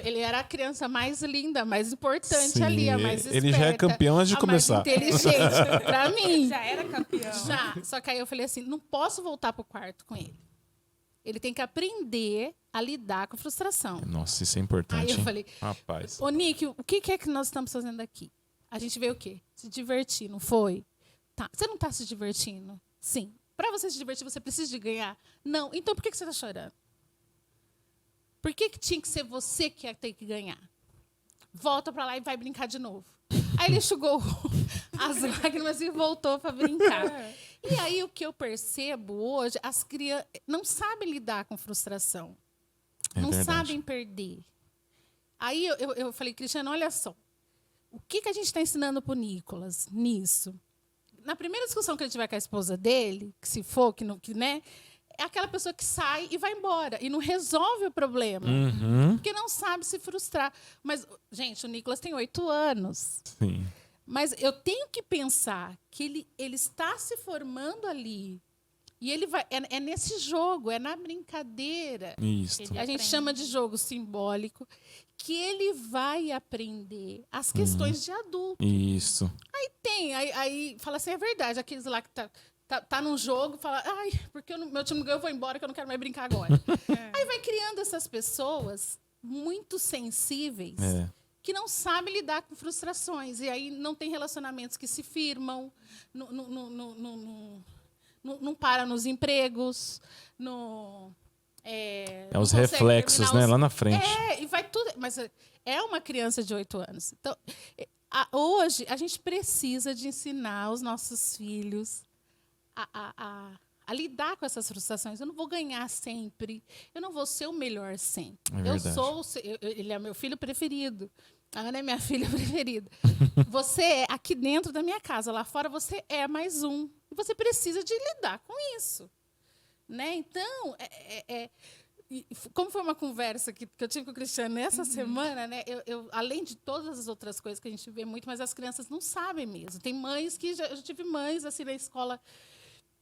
Ele era a criança mais linda, mais importante Sim, ali, a mais esperta. ele já é campeão antes de começar. Mais inteligente, pra mim. Já era campeão. Já. Só que aí eu falei assim, não posso voltar pro quarto com ele. Ele tem que aprender a lidar com a frustração. Nossa, isso é importante. Aí eu falei, rapaz. ô Nick, o que é que nós estamos fazendo aqui? A gente veio o quê? Se divertir, não foi? Tá. Você não está se divertindo? Sim. Para você se divertir, você precisa de ganhar? Não. Então, por que você está chorando? Por que tinha que ser você que ia ter que ganhar? Volta para lá e vai brincar de novo. Aí ele enxugou as lágrimas e voltou para brincar. E aí, o que eu percebo hoje, as crianças não sabem lidar com frustração. Não sabem perder. Aí eu falei, Cristiano, olha só. O que a gente está ensinando para o Nicolas nisso? Na primeira discussão que ele tiver com a esposa dele, que se for, né, é aquela pessoa que sai e vai embora e não resolve o problema. Porque não sabe se frustrar. Mas, gente, o Nicolas tem 8 anos. Sim. Mas eu tenho que pensar que ele está se formando ali. E ele vai. É nesse jogo, é na brincadeira. Isso. A gente chama de jogo simbólico, que ele vai aprender as questões de adulto. Isso. Aí fala assim, é verdade, aqueles lá que tá num jogo, fala, ai, porque meu time ganhou, eu vou embora, que eu não quero mais brincar agora. Aí vai criando essas pessoas muito sensíveis, que não sabem lidar com frustrações. E aí não tem relacionamentos que se firmam, não para nos empregos, os reflexos, né? Lá na frente. E vai tudo. Mas é uma criança de 8 anos. Então, hoje, a gente precisa de ensinar os nossos filhos a lidar com essas frustrações. Eu não vou ganhar sempre. Eu não vou ser o melhor sempre. Ele é meu filho preferido. A Ana é minha filha preferida. Você é aqui dentro da minha casa. Lá fora, você é mais um. E você precisa de lidar com isso. Né? Então, como foi uma conversa que eu tive com o Cristiano nessa semana, né? Eu, além de todas as outras coisas que a gente vê muito, mas as crianças não sabem mesmo. Tem mães que... Eu já tive mães assim, na escola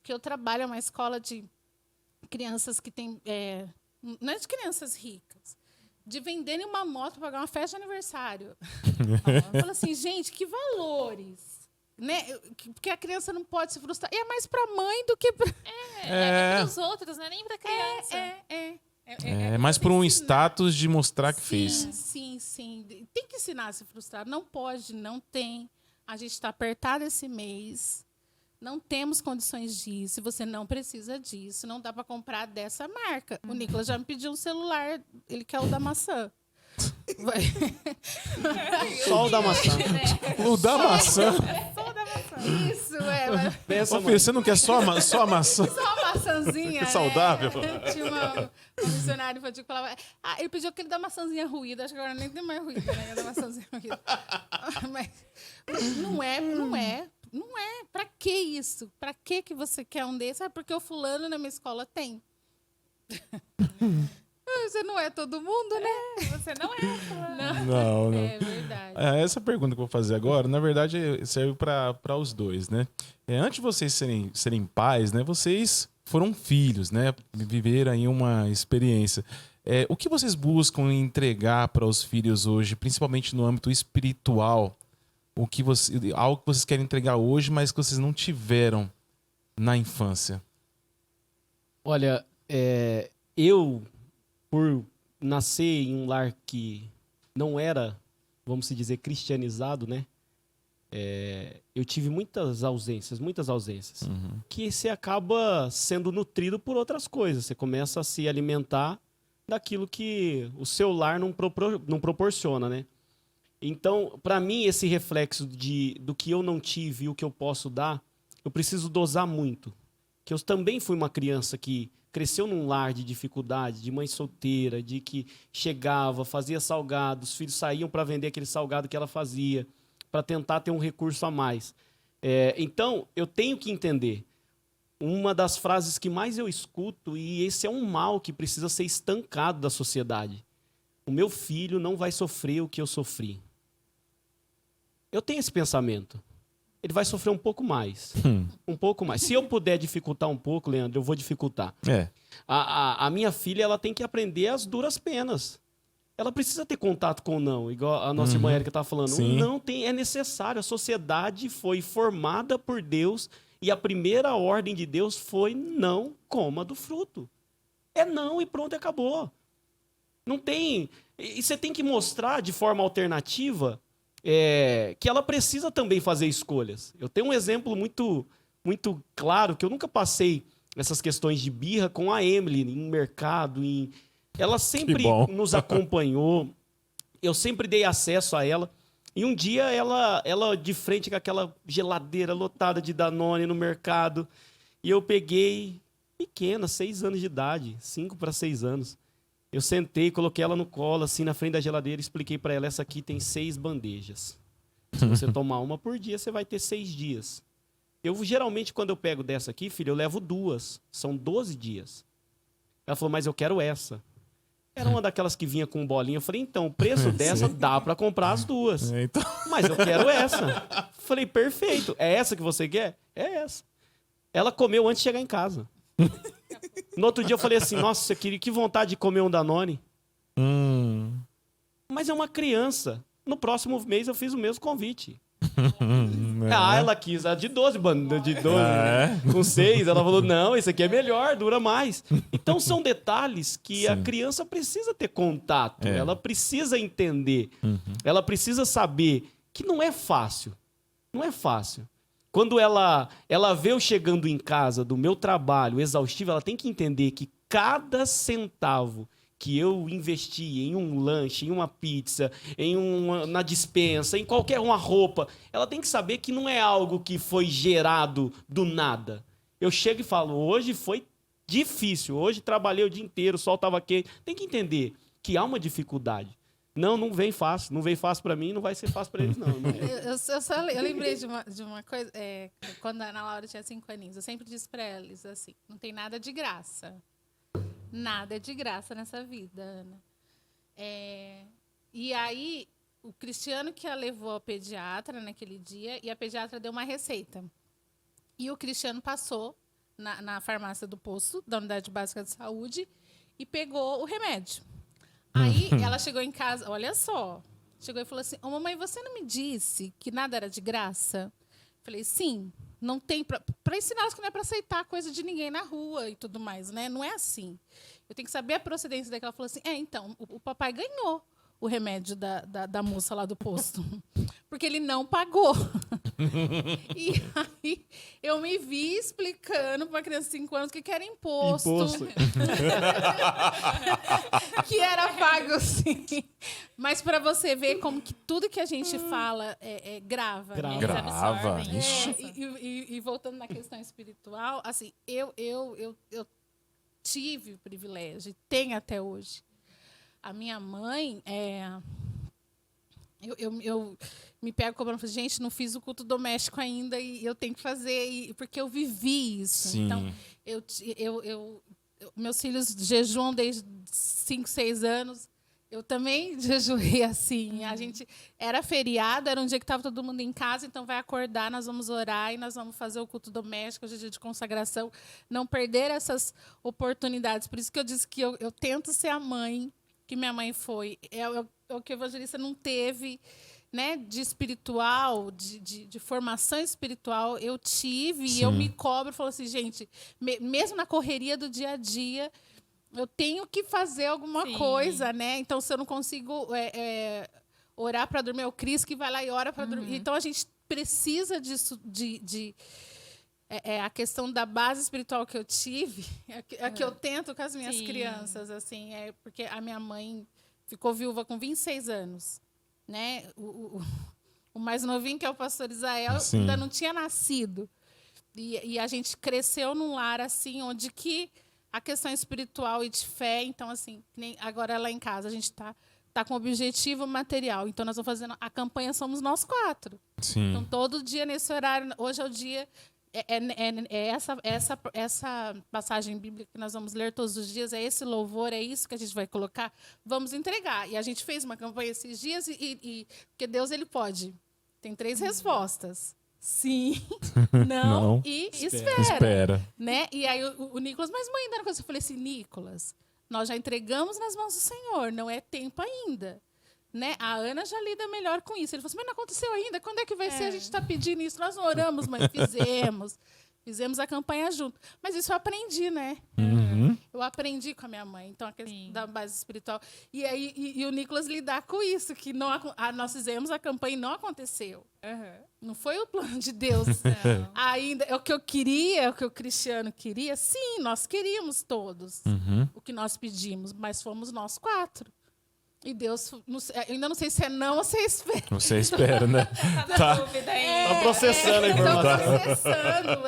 que eu trabalho, é uma escola de crianças que tem... não é de crianças ricas. De venderem uma moto para pagar uma festa de aniversário. Eu falo assim, gente, que valores... Né? Porque a criança não pode se frustrar. E é mais para a mãe do que para... para os outros, não é nem para a criança. É mais por um status de mostrar que fez. Sim. Tem que ensinar a se frustrar. Não pode, não tem. A gente está apertado esse mês. Não temos condições disso. Você não precisa disso. Não dá para comprar dessa marca. O Nicolas já me pediu um celular. Ele quer o da maçã. Só o da maçã. O da maçã. Só o da maçã. Isso, Pensa, Ô, filho, você não quer só a maçã? Só a maçãzinha. Saudável. Tinha uma missionária infantil que falava. Ele pediu aquele da maçãzinha ruída. Acho que agora nem tem mais ruída, né? Da maçãzinha ruída. Mas não é. Pra que isso? Pra que você quer um desses? Porque o fulano na minha escola tem. Você não é todo mundo, né? Você não é. Não. É verdade. Essa pergunta que eu vou fazer agora, na verdade, serve para os dois, né? Antes de vocês serem pais, né? Vocês foram filhos, né? Viveram aí uma experiência. O que vocês buscam entregar para os filhos hoje, principalmente no âmbito espiritual? Algo que vocês querem entregar hoje, mas que vocês não tiveram na infância? Olha, eu, por nascer em um lar que não era, vamos dizer, cristianizado, né? Eu tive muitas ausências, que você acaba sendo nutrido por outras coisas. Você começa a se alimentar daquilo que o seu lar não proporciona, né? Então, para mim, esse reflexo do que eu não tive e o que eu posso dar, eu preciso dosar muito. Que eu também fui uma criança que cresceu num lar de dificuldade, de mãe solteira, de que chegava, fazia salgado, os filhos saíam para vender aquele salgado que ela fazia, para tentar ter um recurso a mais. Então, eu tenho que entender. Uma das frases que mais eu escuto, e esse é um mal que precisa ser estancado da sociedade: o meu filho não vai sofrer o que eu sofri. Eu tenho esse pensamento. Ele vai sofrer um pouco mais. Um pouco mais. Se eu puder dificultar um pouco, Leandro, eu vou dificultar. A minha filha, ela tem que aprender as duras penas. Ela precisa ter contato com o não, igual a nossa irmã Érica estava falando. Sim. O não é necessário. A sociedade foi formada por Deus e a primeira ordem de Deus foi: não coma do fruto. É não e pronto, acabou. Não tem... E você tem que mostrar de forma alternativa que ela precisa também fazer escolhas. Eu tenho um exemplo muito, muito claro, que eu nunca passei essas questões de birra com a Emily em mercado. Ela sempre nos acompanhou, eu sempre dei acesso a ela. E um dia ela de frente com aquela geladeira lotada de Danone no mercado, e eu peguei, pequena, 6 anos de idade, 5 para 6 anos. Eu sentei, coloquei ela no colo, assim, na frente da geladeira, e expliquei para ela: essa aqui tem 6 bandejas. Se você tomar uma por dia, você vai ter 6 dias. Geralmente, quando eu pego dessa aqui, filho, eu levo 2. São 12 dias. Ela falou: mas eu quero essa. Era uma daquelas que vinha com bolinha. Eu falei: então, o preço dessa dá para comprar as 2. Então... Mas eu quero essa. Falei: perfeito. É essa que você quer? É essa. Ela comeu antes de chegar em casa. No outro dia eu falei assim: nossa, que vontade de comer um Danone. Mas é uma criança. No próximo mês eu fiz o mesmo convite. Ela quis a de 12, com 6. Ela falou: não, esse aqui é melhor, dura mais. Então são detalhes que a criança precisa ter contato. Ela precisa entender. Ela precisa saber que não é fácil. Não é fácil. Quando ela vê eu chegando em casa do meu trabalho exaustivo, ela tem que entender que cada centavo que eu investi em um lanche, em uma pizza, na despensa, em qualquer uma roupa, ela tem que saber que não é algo que foi gerado do nada. Eu chego e falo: hoje foi difícil, hoje trabalhei o dia inteiro, o sol estava quente. Tem que entender que há uma dificuldade. Não vem fácil. Não vem fácil para mim, não vai ser fácil para eles, não. Eu lembrei de uma coisa. Quando a Ana Laura tinha 5 aninhos, eu sempre disse para eles assim: não tem nada de graça. Nada é de graça nessa vida, Ana. E aí, o Cristiano que a levou ao pediatra naquele dia, e a pediatra deu uma receita. E o Cristiano passou na farmácia do posto, da Unidade Básica de Saúde, e pegou o remédio. Aí ela chegou em casa, olha só, chegou e falou assim: ô, mamãe, você não me disse que nada era de graça? Falei: sim, não tem para ensinar elas que não é para aceitar coisa de ninguém na rua e tudo mais, né? Não é assim. Eu tenho que saber a procedência daquela. Ela falou assim: então, o papai ganhou o remédio da moça lá do posto, porque ele não pagou. E aí eu me vi explicando para uma criança de 5 anos que era imposto. Que era pago, sim. Mas para você ver como que tudo que a gente fala grava. Né? Grava. E voltando na questão espiritual, assim, eu tive o privilégio, tenho até hoje. A minha mãe, eu me pego cobrando, falo: gente, não fiz o culto doméstico ainda e eu tenho que fazer, porque eu vivi isso. Sim. Então, meus filhos jejuam desde 5, 6 anos. Eu também jejuei assim. A gente era feriado, era um dia que estava todo mundo em casa, então vai acordar, nós vamos orar e nós vamos fazer o culto doméstico, hoje é dia de consagração. Não perder essas oportunidades. Por isso que eu disse que eu tento ser a mãe que minha mãe foi. É o que o evangelista não teve, né, de espiritual, de formação espiritual. Eu tive. Sim. E eu me cobro e falo assim: gente, mesmo na correria do dia a dia, eu tenho que fazer alguma Sim. coisa, né? Então, se eu não consigo orar para dormir, é o Cris que vai lá e ora para dormir. Então, a gente precisa disso, a questão da base espiritual que eu tive, que eu tento com as minhas Sim. crianças, assim, porque a minha mãe ficou viúva com 26 anos. né? O mais novinho, que é o pastor Israel, Sim. ainda não tinha nascido. E a gente cresceu num lar assim, onde que a questão espiritual e de fé, então assim, nem agora lá em casa a gente tá com objetivo material. Então nós vamos fazendo a campanha, somos nós 4. Sim. Então todo dia nesse horário, hoje é o dia essa passagem bíblica que nós vamos ler todos os dias, é esse louvor, é isso que a gente vai colocar, vamos entregar. E a gente fez uma campanha esses dias porque Deus, ele pode. Tem 3 respostas. Sim, não, Não. e Espera. né? E aí o Nicolas, mas mãe, ainda não coisa. Eu falei assim, Nicolas, nós já entregamos nas mãos do Senhor, não é tempo ainda. Né? A Ana já lida melhor com isso. Ele falou assim, mas não aconteceu ainda, quando é que vai ser? A gente está pedindo isso, nós não oramos, mãe, fizemos a campanha junto. Mas isso eu aprendi, né? Uhum. Eu aprendi com a minha mãe, então a questão da base espiritual. E aí e o Nicolas lidar com isso, que nós fizemos a campanha e não aconteceu. Não foi o plano de Deus. Ainda é o que eu queria, é o que o Cristiano queria. Sim, nós queríamos todos o que nós pedimos, mas fomos nós 4. E Deus, eu ainda não sei se é não ou se é espera. Você espera, né? Tá na dúvida aí. Tá processando a informação. Processando,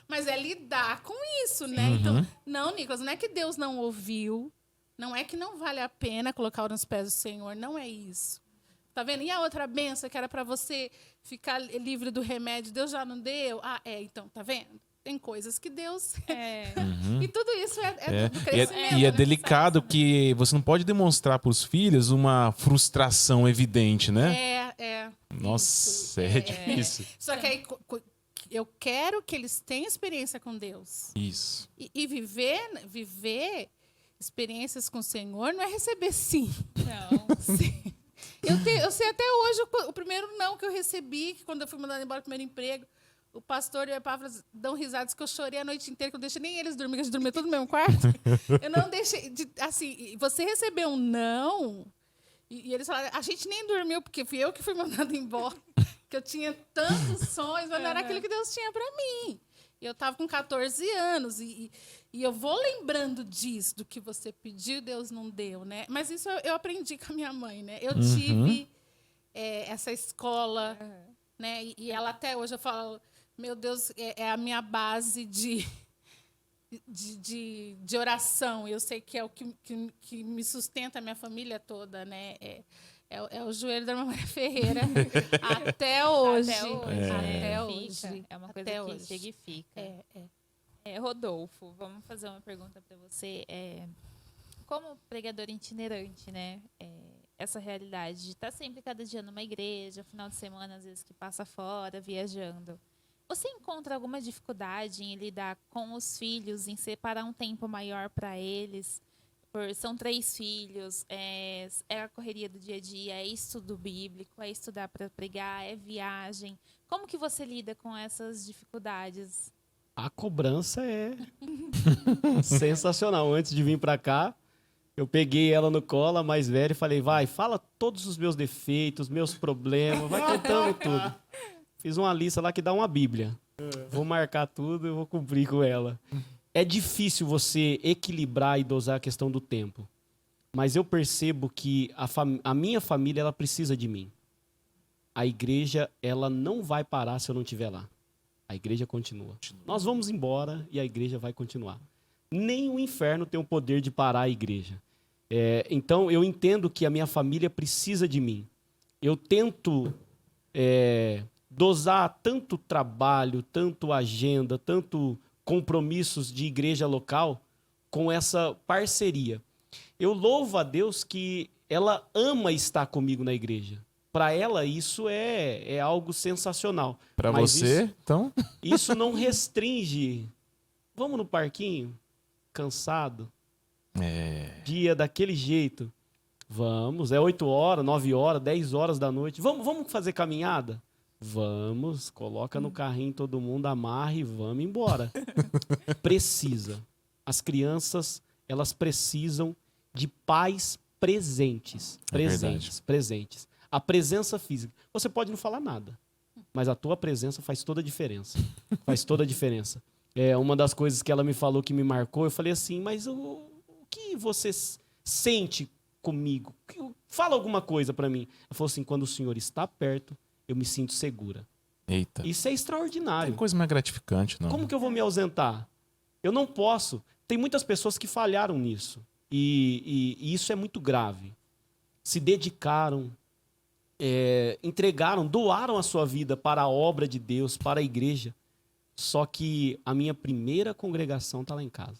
mas é lidar com isso, né? Então, não, Nicolas, não é que Deus não ouviu, não é que não vale a pena colocar nos pés do Senhor, não é isso. Tá vendo? E a outra benção que era para você ficar livre do remédio, Deus já não deu? Então, tá vendo? Tem coisas que Deus... E tudo isso é do crescimento. E é né? delicado que você não pode demonstrar para os filhos uma frustração evidente, né? Nossa, Isso, é difícil. Só que aí eu quero que eles tenham experiência com Deus. Isso. E viver experiências com o Senhor não é receber sim. Não. Sim. Eu sei até hoje o primeiro não que eu recebi, que quando eu fui mandada embora do primeiro emprego, o pastor e a Epáfras dão risadas que eu chorei a noite inteira, que eu deixei nem eles dormir, que a gente dormia tudo no mesmo quarto. Eu não deixei... assim, você recebeu um não... E eles falaram, a gente nem dormiu, porque fui eu que fui mandada embora. Que eu tinha tantos sonhos, mas não era aquilo que Deus tinha para mim. E eu estava com 14 anos. E eu vou lembrando disso, do que você pediu, Deus não deu, né? Mas isso eu aprendi com a minha mãe, né? Eu tive essa escola, né? E ela até hoje, eu falo, meu Deus, é a minha base de oração. Eu sei que é o que me sustenta a minha família toda, né? É o joelho da Maria Ferreira até hoje. Até hoje. Fica. É uma coisa Até que hoje. chega e fica. Rodolfo, vamos fazer uma pergunta para você. Como pregador itinerante, né? Essa realidade de estar sempre, cada dia, numa igreja, final de semana, às vezes, que passa fora, viajando. Você encontra alguma dificuldade em lidar com os filhos, em separar um tempo maior para eles? São 3 filhos, é a correria do dia a dia, é estudo bíblico, é estudar para pregar, é viagem. Como que você lida com essas dificuldades? A cobrança é sensacional. Antes de vir para cá, eu peguei ela no colo, a mais velha, e falei, vai, fala todos os meus defeitos, meus problemas, vai contando tudo. Fiz uma lista lá que dá uma bíblia. Vou marcar tudo e vou cumprir com ela. É difícil você equilibrar e dosar a questão do tempo. Mas eu percebo que a minha família, ela precisa de mim. A igreja, ela não vai parar se eu não estiver lá. A igreja continua. Nós vamos embora e a igreja vai continuar. Nem o inferno tem o poder de parar a igreja. Então, eu entendo que a minha família precisa de mim. Eu tento dosar tanto trabalho, tanto agenda, tanto compromissos de igreja local com essa parceria. Eu louvo a Deus que ela ama estar comigo na igreja. Para ela, isso é algo sensacional. Para você, então? Isso não restringe. Vamos no parquinho? Cansado? Dia daquele jeito. Vamos, 8 horas, 9 horas, 10 horas da noite. Vamos fazer caminhada? Vamos, coloca no carrinho todo mundo, amarra e vamos embora. Precisa. As crianças, elas precisam de pais presentes. Presentes. A presença física. Você pode não falar nada, mas a tua presença faz toda a diferença. Faz toda a diferença. Uma das coisas que ela me falou que me marcou, eu falei assim, mas o que você sente comigo? Fala alguma coisa para mim. Ela falou assim, quando o Senhor está perto, eu me sinto segura. Eita. Isso é extraordinário. Tem coisa mais gratificante, não. Como que eu vou me ausentar? Eu não posso. Tem muitas pessoas que falharam nisso. E isso é muito grave. Se dedicaram, entregaram, doaram a sua vida para a obra de Deus, para a igreja. Só que a minha primeira congregação está lá em casa.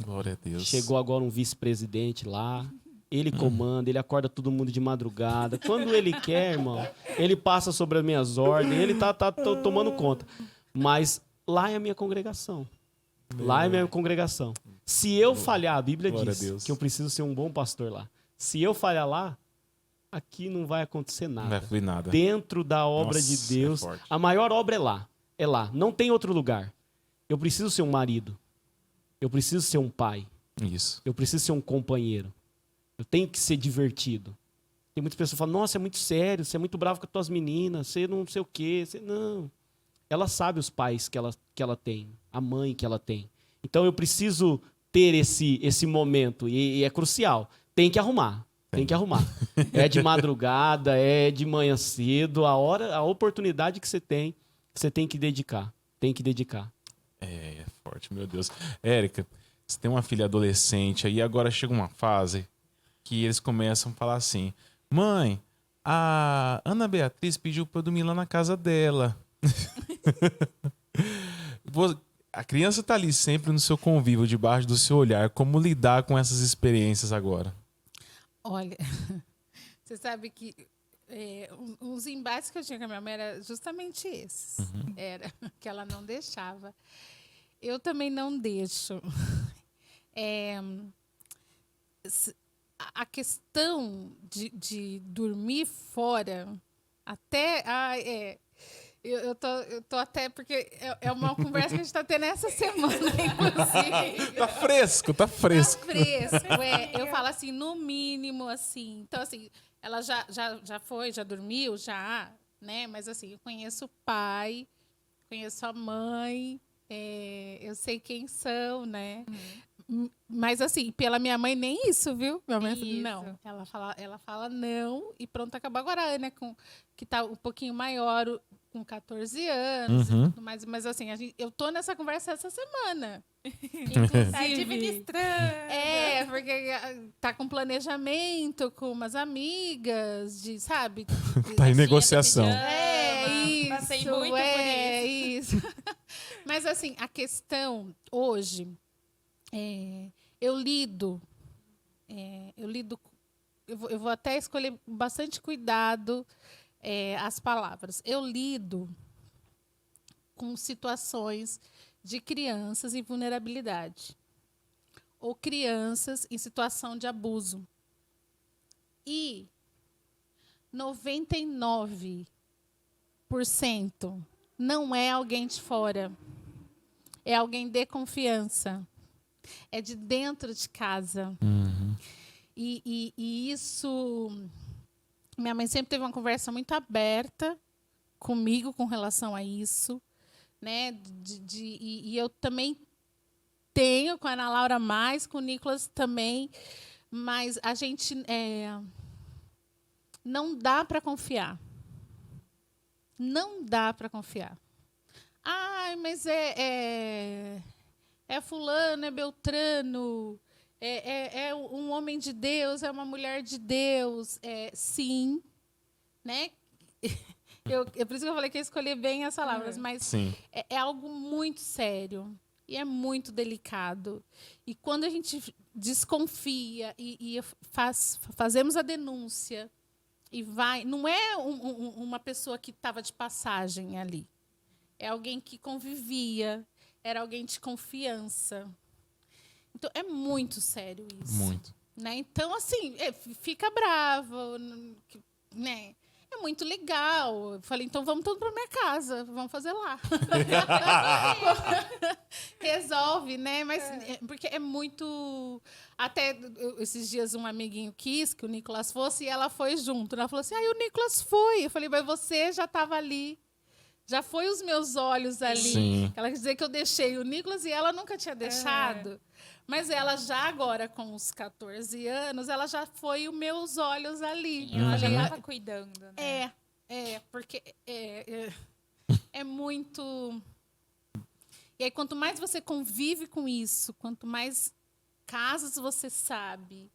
Glória a Deus. Chegou agora um vice-presidente lá. Ele comanda, ele acorda todo mundo de madrugada. Quando ele quer, irmão, ele passa sobre as minhas ordens, ele tá tomando conta. Mas lá é a minha congregação. Lá é a minha congregação. Se eu falhar, a Bíblia diz que eu preciso ser um bom pastor lá. Se eu falhar lá, aqui não vai acontecer nada. Não vai fluir nada. Dentro da obra de Deus, a maior obra é lá. É lá. Não tem outro lugar. Eu preciso ser um marido. Eu preciso ser um pai. Isso. Eu preciso ser um companheiro. Eu tenho que ser divertido. Tem muitas pessoas que falam, nossa, é muito sério, você é muito bravo com as tuas meninas, você não sei o quê. Não. Ela sabe os pais que ela tem, a mãe que ela tem. Então eu preciso ter esse momento, e é crucial. Tem que arrumar. Tem que arrumar. É de madrugada, é de manhã cedo, a oportunidade que você tem que dedicar. Tem que dedicar. É forte, meu Deus. Érica, você tem uma filha adolescente aí, agora chega uma fase que eles começam a falar assim, mãe, a Ana Beatriz pediu pra eu dormir lá na casa dela. A criança tá ali sempre no seu convívio, debaixo do seu olhar. Como lidar com essas experiências agora? Olha, você sabe que uns embates que eu tinha com a minha mãe era justamente esses. Era que ela não deixava. Eu também não deixo. A questão de dormir fora, até... Eu tô até... Porque é uma conversa que a gente está tendo essa semana, inclusive. Tá fresco, tá fresco. Tá fresco, Eu falo assim, no mínimo, assim. Então, assim, ela já dormiu, né? Mas, assim, eu conheço o pai, conheço a mãe, eu sei quem são, né? Mas, assim, pela minha mãe, nem isso, viu? Minha mãe fala, não. Ela fala não e pronto, acabou. Agora a Ana, que tá um pouquinho maior, com 14 anos, e tudo mais, mas assim, eu tô nessa conversa essa semana. Inclusive, tá administrando. Porque tá com planejamento com umas amigas, sabe? Tá em negociação. Isso. Passei muito por isso. Mas assim, a questão hoje, eu lido, eu vou até escolher com bastante cuidado as palavras. Eu lido com situações de crianças em vulnerabilidade ou crianças em situação de abuso. E 99% não é alguém de fora. É alguém de confiança. É de dentro de casa. E isso... Minha mãe sempre teve uma conversa muito aberta comigo com relação a isso, né? E eu também tenho com a Ana Laura mais, com o Nicolas também, mas a gente não dá para confiar. Não dá para confiar. Ai, mas é fulano, é Beltrano... É um homem de Deus, é uma mulher de Deus, sim, né? Por isso que eu falei que eu escolhi bem as palavras, mas é algo muito sério e é muito delicado. E quando a gente desconfia e fazemos a denúncia e vai... Não é uma pessoa que estava de passagem ali. É alguém que convivia, era alguém de confiança. Então, é muito sério isso. Muito. Né? Então, assim, fica bravo, né? É muito legal. Eu falei, então vamos todos para minha casa, vamos fazer lá. Resolve, né? Mas porque é muito... Até esses dias um amiguinho quis que o Nicolas fosse e ela foi junto. Ela falou assim, o Nicolas foi. Eu falei, mas você já estava ali. Já foi os meus olhos ali. Sim. Ela quer dizer que eu deixei o Nicolas e ela nunca tinha deixado. Mas ela já agora, com os 14 anos, ela já foi os meus olhos ali. E ela já Falei, estava cuidando, né? porque é muito... E aí, quanto mais você convive com isso, quanto mais casos você sabe,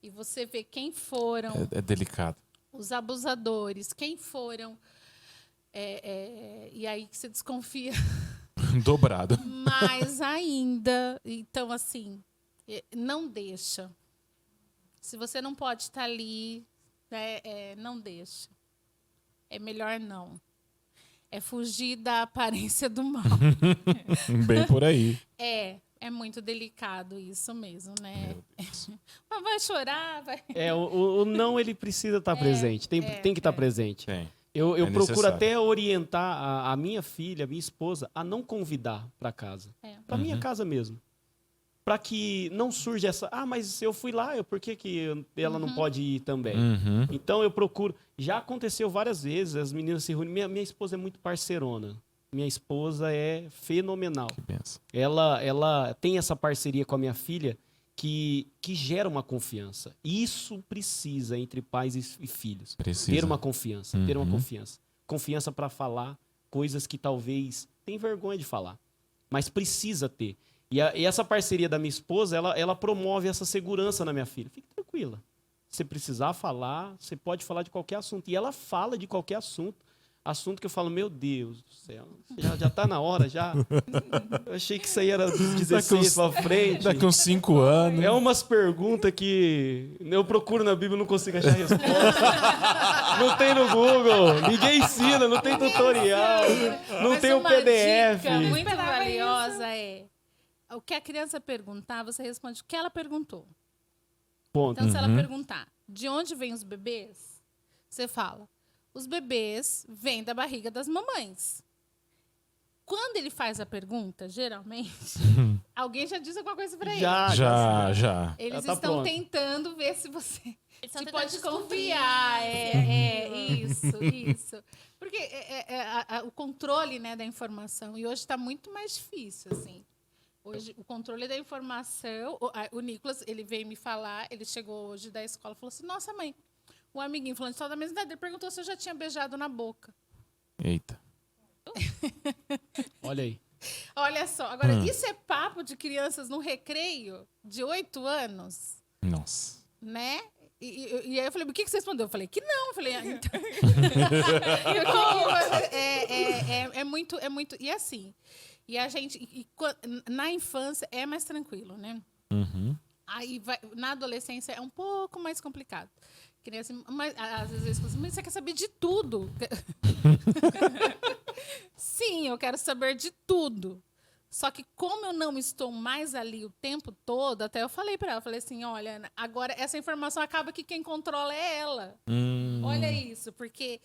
e você vê quem foram É delicado. os abusadores, quem foram... e aí que você desconfia Dobrado. mais ainda. Então, assim, não deixa. Se você não pode estar ali, né, não deixa. É melhor não. É fugir da aparência do mal. Bem por aí. É muito delicado isso mesmo, né? Mas vai chorar, vai... O não, ele precisa estar presente. Tem que estar presente. Tem. Eu É procuro necessário. até orientar a minha filha, a minha esposa, a não convidar para casa. Para minha casa mesmo. Para que não surja essa... mas eu fui lá, por que ela não pode ir também? Uhum. Então eu procuro... Já aconteceu várias vezes, as meninas se reúnem. Minha esposa é muito parceirona. Minha esposa é fenomenal. Que benção. Ela tem essa parceria com a minha filha que gera uma confiança. Isso precisa entre pais e filhos. Precisa. Ter uma confiança, ter uma Uhum. confiança. Confiança para falar coisas que talvez tem vergonha de falar, mas precisa ter. E essa parceria da minha esposa, ela promove essa segurança na minha filha. Fique tranquila. Se precisar falar, você pode falar de qualquer assunto. E ela fala de qualquer assunto. Assunto que eu falo, meu Deus do céu, já tá na hora, já. Eu achei que isso aí era dos 16 pra frente. Daqui uns 5 anos. É umas perguntas que eu procuro na Bíblia e não consigo achar resposta. Não tem no Google, ninguém ensina, não tem tutorial, não Mas tem um uma PDF. dica muito Esperava valiosa é o que a criança perguntar, você responde o que ela perguntou. Ponto. Então, se ela perguntar de onde vêm os bebês, você fala, os bebês vêm da barriga das mamães. Quando ele faz a pergunta, geralmente, alguém já diz alguma coisa para ele. Já. Eles Já tá estão pronto. tentando ver se você Eles estão se tentando pode descobrir. confiar. Isso. Porque o controle, né, da informação, e hoje está muito mais difícil, assim. Hoje, o controle da informação... O Nicolas, ele veio me falar, ele chegou hoje da escola e falou assim, nossa, mãe, um amiguinho falando só da mesma idade, ele perguntou se eu já tinha beijado na boca. Eita. Olha aí. Olha só, agora, isso é papo de crianças no recreio de 8 anos, Nossa. né? E aí eu falei, o que você respondeu? Eu falei, que não. Eu falei, então... é muito... E assim, e a gente... na infância é mais tranquilo, né? Uhum. Aí na adolescência é um pouco mais complicado. Criança, mas, às vezes você quer saber de tudo. Sim, eu quero saber de tudo. Só que como eu não estou mais ali o tempo todo, até eu falei para ela, falei assim, olha, agora essa informação acaba que quem controla é ela. Olha isso, porque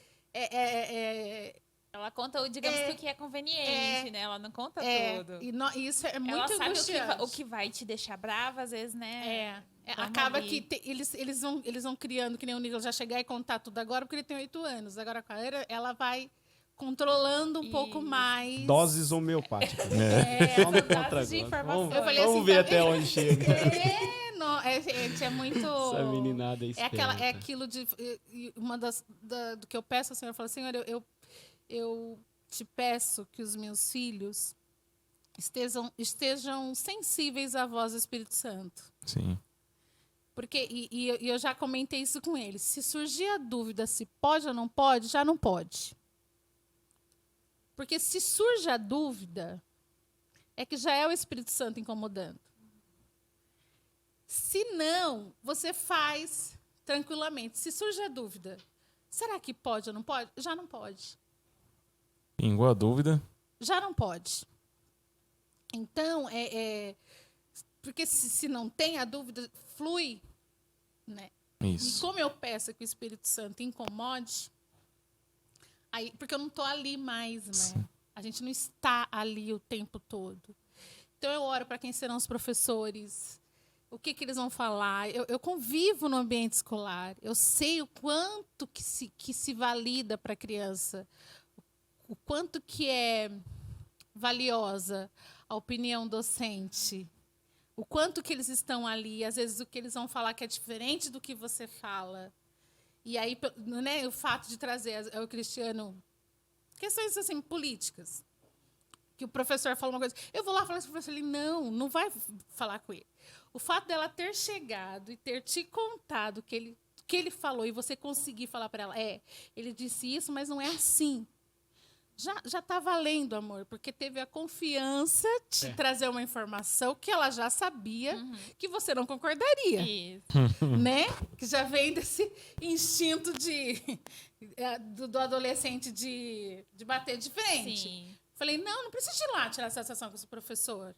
Ela conta, digamos que o que é conveniente, né? Ela não conta tudo. e isso é muito Ela sabe angustiante. o que vai te deixar brava, às vezes, né? Vamos Acaba ali. que eles vão criando, que nem o Nicolas já chegar e contar tudo agora, porque ele tem 8 anos. Agora com a Era, ela vai controlando um pouco mais. Doses homeopáticas. Só no doses de contra-agora. informação. Eu falei Vamos assim, ver tá até vendo? onde chega. Gente, é muito. Essa meninada é esperta. É aquilo de. Uma do que eu peço ao Senhor, eu falo, Senhor, eu te peço que os meus filhos estejam sensíveis à voz do Espírito Santo. Sim. Porque, e eu já comentei isso com eles, se surgir a dúvida se pode ou não pode, já não pode. Porque se surge a dúvida, é que já é o Espírito Santo incomodando. Se não, você faz tranquilamente. Se surge a dúvida, será que pode ou não pode? Já não pode. Pingou a dúvida. Já não pode. Então, porque se não tem a dúvida, flui. Né? E Isso. como eu peço que o Espírito Santo incomode, aí, porque eu não estou ali mais, né? Sim. A gente não está ali o tempo todo. Então, eu oro para quem serão os professores, o que eles vão falar. Eu convivo no ambiente escolar, eu sei o quanto que se valida para a criança, o quanto que é valiosa a opinião docente, o quanto que eles estão ali, às vezes o que eles vão falar que é diferente do que você fala. E aí, né, o fato de trazer ao Cristiano questões assim, políticas, que o professor fala uma coisa, eu vou lá falar com o professor, ele não vai falar com ele. O fato dela ter chegado e ter te contado que ele falou e você conseguir falar para ela, ele disse isso, mas não é assim. Já está valendo, amor, porque teve a confiança de trazer uma informação que ela já sabia que você não concordaria. Isso. Né? Que já vem desse instinto do adolescente de bater de frente. Sim. Falei, não precisa ir lá tirar essa satisfação com esse professor.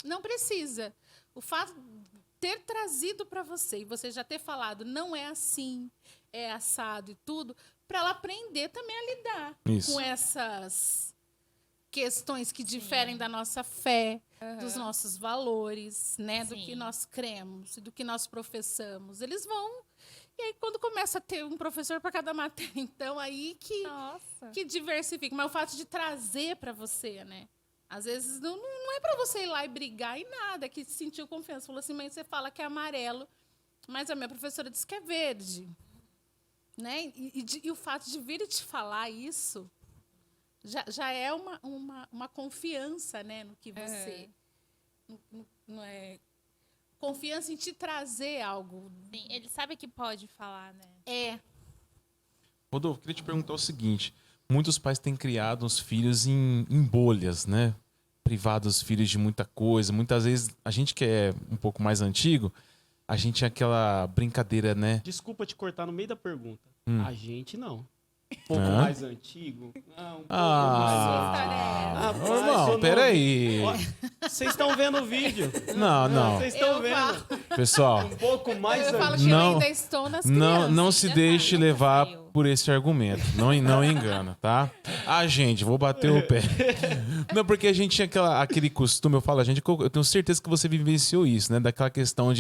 Não precisa. O fato de ter trazido para você e você já ter falado, não é assim, é assado e tudo, para ela aprender também a lidar com essas questões que diferem da nossa fé, dos nossos valores, né, do que nós cremos e do que nós professamos. Eles vão. E aí, quando começa a ter um professor para cada matéria, então aí que diversifica. Mas o fato de trazer para você, né? Às vezes não é para você ir lá e brigar e nada, é que sentiu confiança. Falou assim, mãe, você fala que é amarelo, mas a minha professora disse que é verde. Né? E o fato de vir e te falar isso já é uma confiança, né, no que você... Não é, confiança em te trazer algo. Sim, ele sabe que pode falar, né? Rodolfo, queria te perguntar o seguinte. Muitos pais têm criado os filhos em bolhas, né? Privado os filhos de muita coisa. Muitas vezes, a gente que é um pouco mais antigo, a gente tinha aquela brincadeira, né? Desculpa te cortar no meio da pergunta. A gente não. Um pouco mais antigo? Não, um pouco mais... Irmão, peraí. Vocês estão vendo o vídeo? Não. Vocês estão vendo. Pessoal, Um pouco mais Eu falo antigo. que eu ainda estou nas crianças. não se deixe nunca levar saiu. por esse argumento. Não engana, tá? Gente, vou bater o pé. Não, porque a gente tinha aquele costume, eu tenho certeza que você vivenciou isso, né? Daquela questão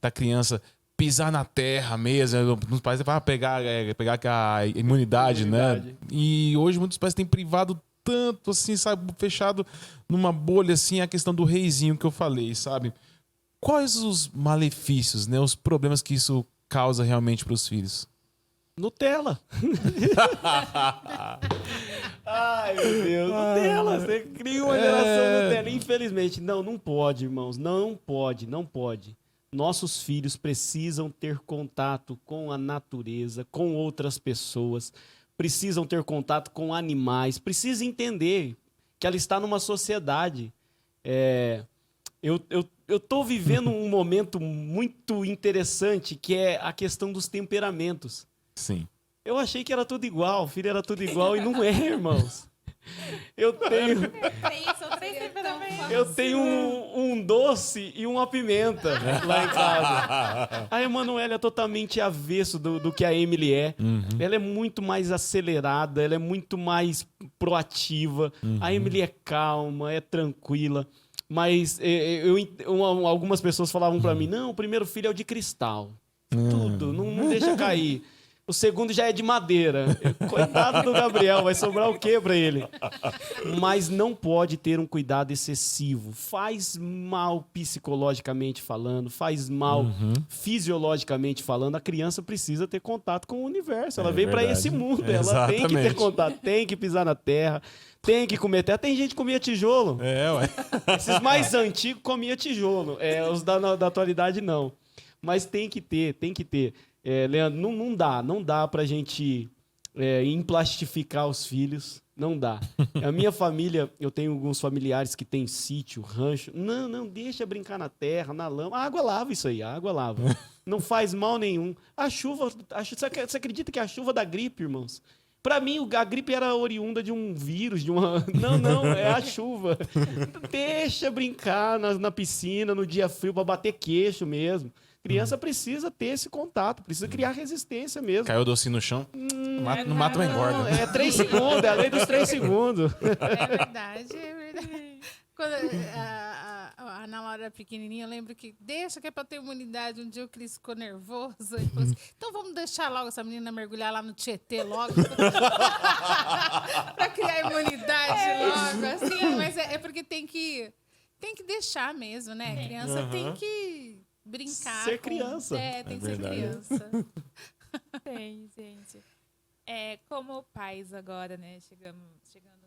da criança pisar na terra mesmo, nos pais para pegar a imunidade, né? E hoje muitos pais têm privado tanto, assim, sabe, fechado numa bolha, assim, a questão do reizinho que eu falei, sabe? Quais os malefícios, né? Os problemas que isso causa realmente para os filhos? Nutella. Ai, meu Deus. Nutella. Você cria uma geração Nutella. Infelizmente, não pode, irmãos. Não pode. Nossos filhos precisam ter contato com a natureza, com outras pessoas, precisam ter contato com animais, precisam entender que ela está numa sociedade. Eu estou vivendo um momento muito interessante, que é a questão dos temperamentos. Sim. Eu achei que era tudo igual, filho era tudo igual, e não é, irmãos. Eu tenho um doce e uma pimenta lá em casa. A Emanuela é totalmente avesso do que a Emily é. Ela é muito mais acelerada, ela é muito mais proativa. A Emily é calma, é tranquila. Mas algumas pessoas falavam pra mim, não, o primeiro filho é o de cristal. Tudo, não deixa cair. O segundo já é de madeira. Coitado do Gabriel, vai sobrar o quê pra ele? Mas não pode ter um cuidado excessivo. Faz mal psicologicamente falando, faz mal fisiologicamente falando. A criança precisa ter contato com o universo. Ela veio pra esse mundo. Ela tem que ter contato, tem que pisar na terra, tem que comer terra. Tem gente que comia tijolo. Ué. Esses mais antigos comiam tijolo. Os da atualidade não. Mas tem que ter. Leandro, não dá pra gente emplastificar os filhos, não dá. A minha família, eu tenho alguns familiares que têm sítio, rancho, não deixa brincar na terra, na lama, a água lava isso aí, a água lava. Não faz mal nenhum. A chuva, você acredita que a chuva dá gripe, irmãos? Pra mim, a gripe era oriunda de um vírus, de uma... Não, é a chuva. Deixa brincar na piscina, no dia frio, pra bater queixo mesmo. Criança precisa ter esse contato, precisa criar resistência mesmo. Caiu o docinho no chão, não mata, mas engorda. É 3 segundos, é a lei dos 3 segundos. É verdade. Quando a a Ana Laura era pequenininha, eu lembro que deixa que é para ter imunidade. Um dia o Cris ficou nervoso e falou assim, então vamos deixar logo essa menina mergulhar lá no Tietê logo. Para criar imunidade logo. Assim, mas é porque tem que deixar mesmo, né? A criança tem que brincar. Ser criança. Tem que ser verdade. criança. Tem, gente. Como pais agora, né? Chegando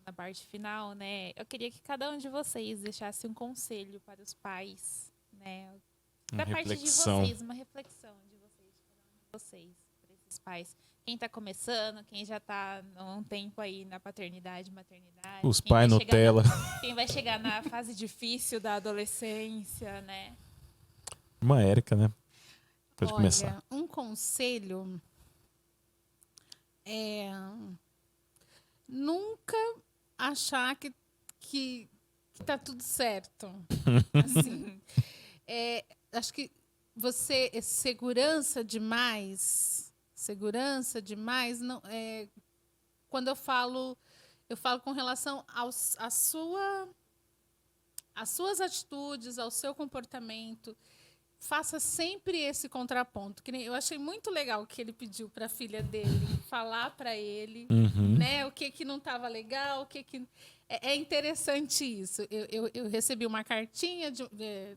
na parte final, né? Eu queria que cada um de vocês deixasse um conselho para os pais, né? Da parte de vocês, uma reflexão de vocês, de cada um de vocês, para esses pais. Quem está começando, quem já está há um tempo aí na paternidade, maternidade. Os quem pais vai chegar Nutella. quem vai chegar na fase difícil da adolescência, né? Irmã Érica, né? Pode Olha, começar. um conselho é nunca achar que tá tudo certo. Assim, acho que você segurança demais não quando eu falo com relação às suas atitudes, ao seu comportamento. Faça sempre esse contraponto. Que nem, eu achei muito legal que ele pediu para a filha dele falar para ele, né, o que não estava legal, o que é interessante isso. Eu recebi uma cartinha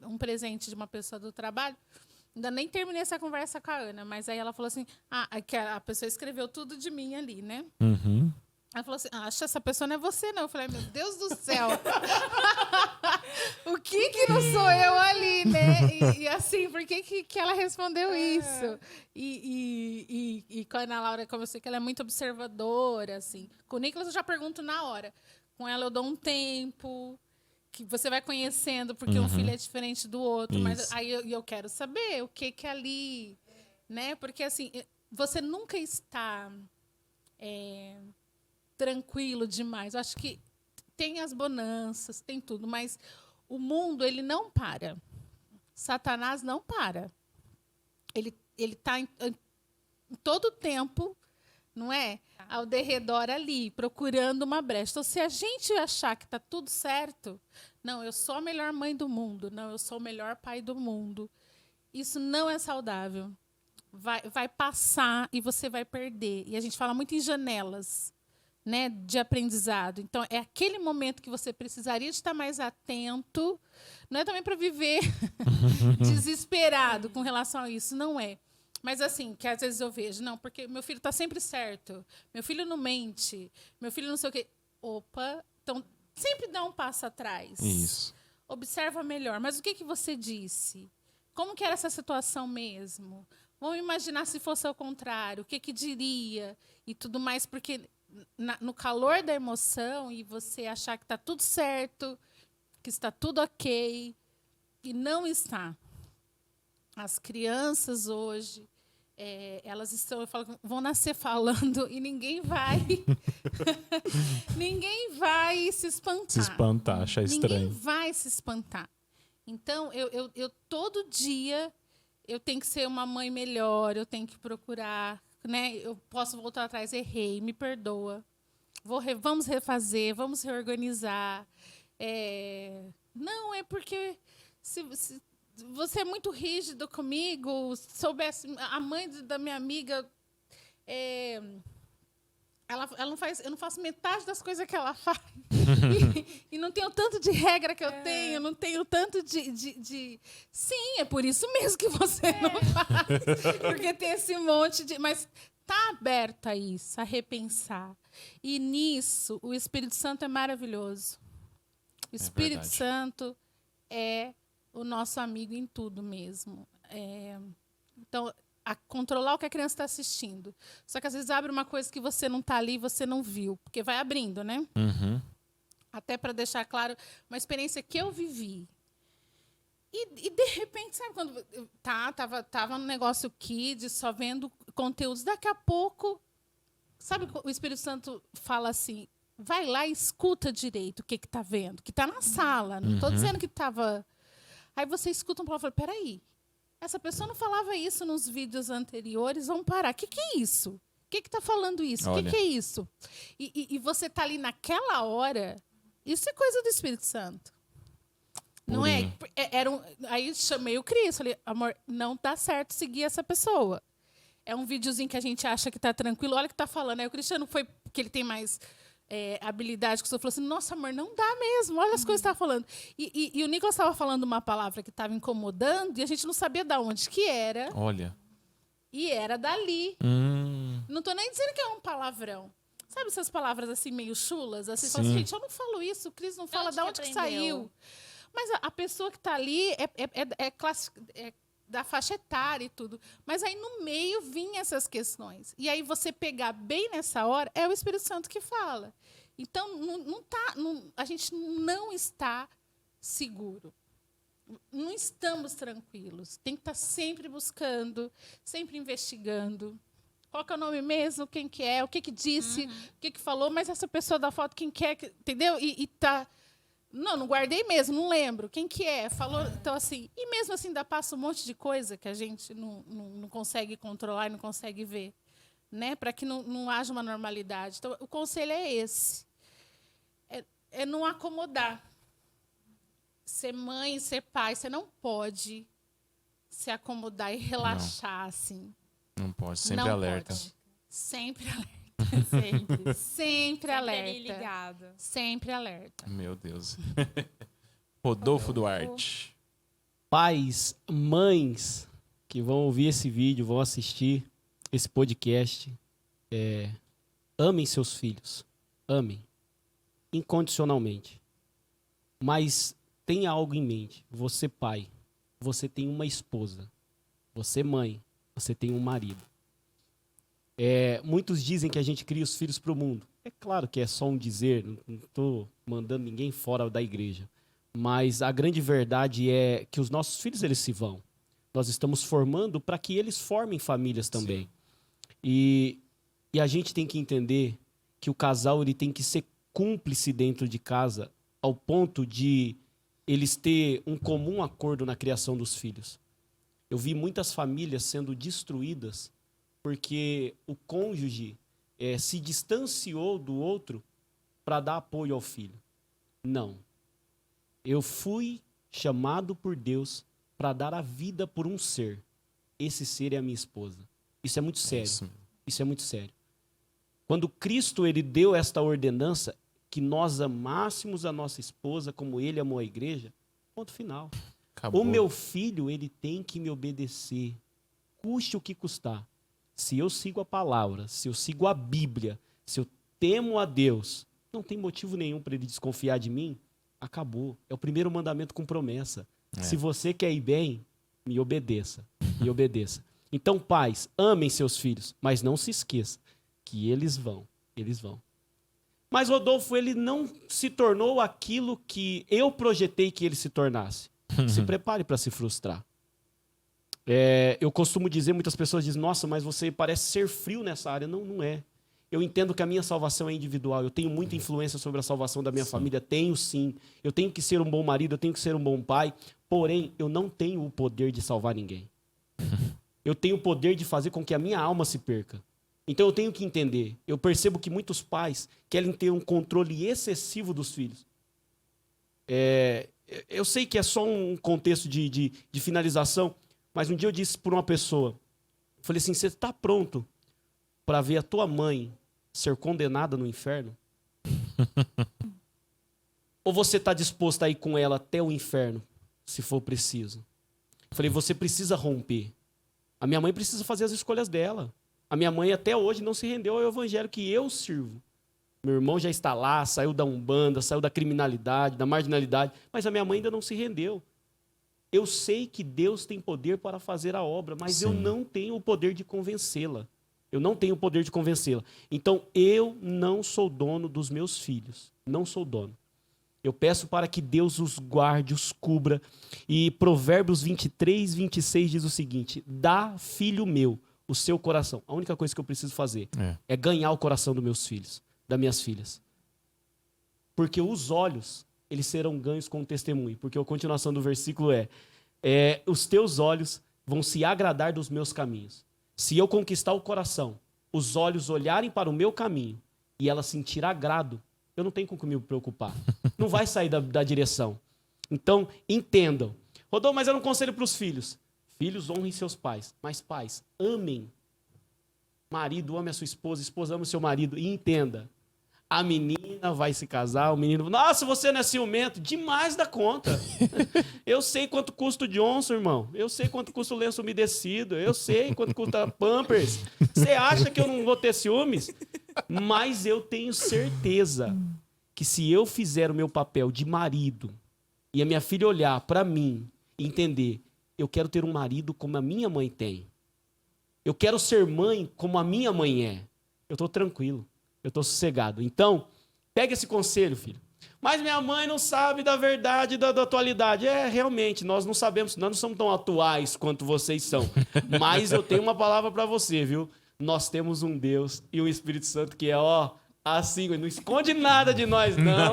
um presente de uma pessoa do trabalho. Ainda nem terminei essa conversa com a Ana, mas aí ela falou assim, que a pessoa escreveu tudo de mim ali, né? Ela falou assim, acho que essa pessoa não é você, não. Eu falei, meu Deus do céu. O que não sou eu ali, né? E assim, por que ela respondeu isso? E com a Ana Laura, como eu sei que ela é muito observadora, assim. Com o Nicolas eu já pergunto na hora. Com ela eu dou um tempo, que você vai conhecendo, porque um filho é diferente do outro. Isso. Mas aí eu quero saber o que ali, né? Porque assim, você nunca está... tranquilo demais. Eu acho que tem as bonanças, tem tudo, mas o mundo, ele não para. Satanás não para. Ele está em todo o tempo, não é? Ao derredor ali, procurando uma brecha. Então, se a gente achar que está tudo certo, não, eu sou a melhor mãe do mundo, não, eu sou o melhor pai do mundo, isso não é saudável. Vai passar e você vai perder. E a gente fala muito em janelas, né, de aprendizado. Então, é aquele momento que você precisaria estar mais atento. Não é também para viver desesperado com relação a isso, não é. Mas, assim, que às vezes eu vejo, não, porque meu filho está sempre certo, meu filho não mente, meu filho não sei o quê. Opa, então, sempre dá um passo atrás. Isso. Observa melhor. Mas o que você disse? Como que era essa situação mesmo? Vamos imaginar se fosse ao contrário, o que diria e tudo mais, porque... no calor da emoção e você achar que está tudo certo, que está tudo ok, e não está. As crianças hoje, elas estão, eu falo, vão nascer falando e ninguém vai ninguém vai se espantar. Se espantar, achar estranho. Ninguém vai se espantar. Então, eu todo dia eu tenho que ser uma mãe melhor, eu tenho que procurar, né? Eu posso voltar atrás, errei, me perdoa. Vamos refazer, vamos reorganizar. Não, é porque se você é muito rígido comigo, soubesse, a mãe da minha amiga, ela não faz, eu não faço metade das coisas que ela faz. E não tenho tanto de regra que eu tenho, não tenho tanto de... Sim, é por isso mesmo que você não faz. Porque tem esse monte de... Mas está aberto a isso, a repensar. E nisso, o Espírito Santo é maravilhoso. O Espírito Santo é o nosso amigo em tudo mesmo. Então, a controlar o que a criança está assistindo. Só que às vezes abre uma coisa que você não está ali e você não viu. Porque vai abrindo, né? Até para deixar claro uma experiência que eu vivi. E de repente, sabe quando tava no negócio Kids, só vendo conteúdos, daqui a pouco, sabe, o Espírito Santo fala assim, vai lá e escuta direito o que está vendo, que está na sala, não estou dizendo que estava... Aí você escuta um palavra e fala, peraí, essa pessoa não falava isso nos vídeos anteriores, vamos parar, o que é isso? O que está falando isso? O que é isso? E você está ali naquela hora, isso é coisa do Espírito Santo. Não é? Aí chamei o Cris, falei, amor, não dá certo seguir essa pessoa. É um videozinho que a gente acha que tá tranquilo, olha o que tá falando. Aí o Cristiano foi, porque ele tem mais habilidade, que o senhor falou assim, nossa, amor, não dá mesmo, olha as coisas que tá falando. E o Nicolas estava falando uma palavra que estava incomodando e a gente não sabia de onde que era. Olha. E era dali. Não tô nem dizendo que é um palavrão. Sabe essas palavras assim, meio chulas? Assim, fala assim, gente, eu não falo isso, o Cris não fala de onde que saiu. Mas a pessoa que está ali é da faixa etária e tudo. Mas aí no meio vinham essas questões. E aí você pegar bem nessa hora, é o Espírito Santo que fala. Então, a gente não está seguro. Não estamos tranquilos. Tem que estar sempre buscando, sempre investigando. Qual que é o nome mesmo? Quem que é? O que que disse? O que que falou? Mas essa pessoa da foto, quem que é? Entendeu? E tá... Não guardei mesmo, não lembro. Quem que é? Falou, então, assim... E mesmo assim, ainda passa um monte de coisa que a gente não consegue controlar e não consegue ver. Né? Para que não haja uma normalidade. Então, o conselho é esse. É não acomodar. Ser mãe, ser pai, você não pode se acomodar e relaxar, assim. Não pode, sempre não alerta. Pode. Sempre alerta. Sempre. Sempre alerta. Ligado. Sempre alerta. Meu Deus. Rodolfo Duarte. Pais, mães que vão ouvir esse vídeo, vão assistir esse podcast, amem seus filhos. Amem. Incondicionalmente. Mas tenha algo em mente. Você, pai, você tem uma esposa. Você, mãe, você tem um marido. Muitos dizem que a gente cria os filhos para o mundo. É claro que é só um dizer, não estou mandando ninguém fora da igreja. Mas a grande verdade é que os nossos filhos, eles se vão. Nós estamos formando para que eles formem famílias também. E a gente tem que entender que o casal ele tem que ser cúmplice dentro de casa ao ponto de eles ter um comum acordo na criação dos filhos. Eu vi muitas famílias sendo destruídas porque o cônjuge se distanciou do outro para dar apoio ao filho. Não. Eu fui chamado por Deus para dar a vida por um ser. Esse ser é a minha esposa. Isso é muito sério. Isso é muito sério. Quando Cristo ele deu esta ordenança, que nós amássemos a nossa esposa como ele amou a igreja, ponto final. Acabou. O meu filho, ele tem que me obedecer, custe o que custar. Se eu sigo a palavra, se eu sigo a Bíblia, se eu temo a Deus, não tem motivo nenhum para ele desconfiar de mim. Acabou. É o primeiro mandamento com promessa. Se você quer ir bem, me obedeça. Me obedeça. Então, pais, amem seus filhos, mas não se esqueça que eles vão. Eles vão. Mas Rodolfo, ele não se tornou aquilo que eu projetei que ele se tornasse. Se prepare para se frustrar. Eu costumo dizer, muitas pessoas dizem, nossa, mas você parece ser frio nessa área. Não, não é. Eu entendo que a minha salvação é individual. Eu tenho muita influência sobre a salvação da minha família. Tenho sim. Eu tenho que ser um bom marido, eu tenho que ser um bom pai. Porém, eu não tenho o poder de salvar ninguém. Eu tenho o poder de fazer com que a minha alma se perca. Então eu tenho que entender. Eu percebo que muitos pais querem ter um controle excessivo dos filhos. Eu sei que é só um contexto de finalização, mas um dia eu disse para uma pessoa, eu falei assim, você está pronto para ver a tua mãe ser condenada no inferno? Ou você está disposto a ir com ela até o inferno, se for preciso? Eu falei, você precisa romper. A minha mãe precisa fazer as escolhas dela. A minha mãe até hoje não se rendeu ao evangelho que eu sirvo. Meu irmão já está lá, saiu da Umbanda, saiu da criminalidade, da marginalidade, mas a minha mãe ainda não se rendeu. Eu sei que Deus tem poder para fazer a obra, mas eu não tenho o poder de convencê-la. Eu não tenho o poder de convencê-la. Então, eu não sou dono dos meus filhos. Não sou dono. Eu peço para que Deus os guarde, os cubra. E Provérbios 23, 26 diz o seguinte, dá, filho meu, o seu coração. A única coisa que eu preciso fazer é ganhar o coração dos meus filhos, das minhas filhas. Porque os olhos, eles serão ganhos com o testemunho. Porque a continuação do versículo os teus olhos vão se agradar dos meus caminhos. Se eu conquistar o coração, os olhos olharem para o meu caminho e ela sentir agrado, eu não tenho com que me preocupar. Não vai sair da direção. Então, entendam. Rodolfo, mas era um conselho para os filhos. Filhos, honrem seus pais. Mas pais, amem. Marido, ame a sua esposa. Esposa, ame o seu marido. E entenda. A menina vai se casar, o menino... Nossa, você não é ciumento? Demais da conta. Eu sei quanto custa o Johnson, irmão. Eu sei quanto custa o lenço umedecido. Eu sei quanto custa Pampers. Você acha que eu não vou ter ciúmes? Mas eu tenho certeza que se eu fizer o meu papel de marido e a minha filha olhar para mim e entender, eu quero ter um marido como a minha mãe tem. Eu quero ser mãe como a minha mãe é. Eu estou tranquilo. Eu estou sossegado. Então, pega esse conselho, filho. Mas minha mãe não sabe da verdade, da atualidade. Realmente, nós não sabemos, nós não somos tão atuais quanto vocês são. Mas eu tenho uma palavra para você, viu? Nós temos um Deus e um Espírito Santo que é, assim, não esconde nada de nós, não.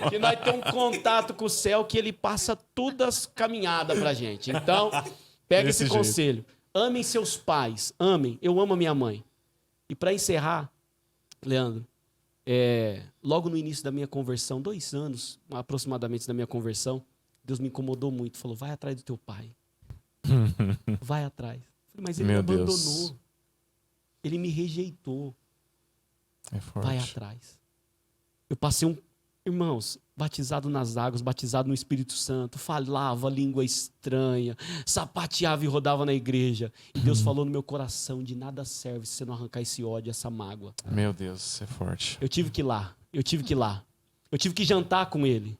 Que nós temos um contato com o céu que ele passa todas as caminhadas pra gente. Então, pega esse conselho. Amem seus pais. Amem. Eu amo a minha mãe. E para encerrar, Leandro, logo no início da minha conversão, 2 anos aproximadamente da minha conversão, Deus me incomodou muito. Falou, vai atrás do teu pai. Vai atrás. Falei, mas ele me abandonou. Deus. Ele me rejeitou. É forte. Vai atrás. Eu passei irmãos, batizado nas águas, batizado no Espírito Santo, falava língua estranha, sapateava e rodava na igreja. E Deus falou no meu coração, de nada serve se você não arrancar esse ódio, essa mágoa. Meu Deus, isso é forte. Eu tive que ir lá. Eu tive que jantar com ele.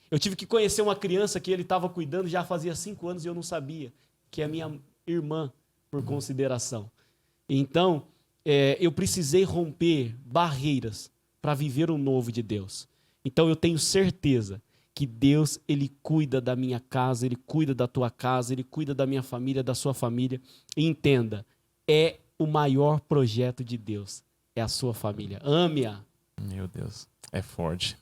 Eu tive que conhecer uma criança que ele estava cuidando já fazia 5 anos e eu não sabia, que é minha irmã, por consideração. Então, eu precisei romper barreiras para viver o novo de Deus. Então eu tenho certeza que Deus, ele cuida da minha casa, ele cuida da tua casa, ele cuida da minha família, da sua família. E entenda, é o maior projeto de Deus, é a sua família. Ame-a. Meu Deus, é forte.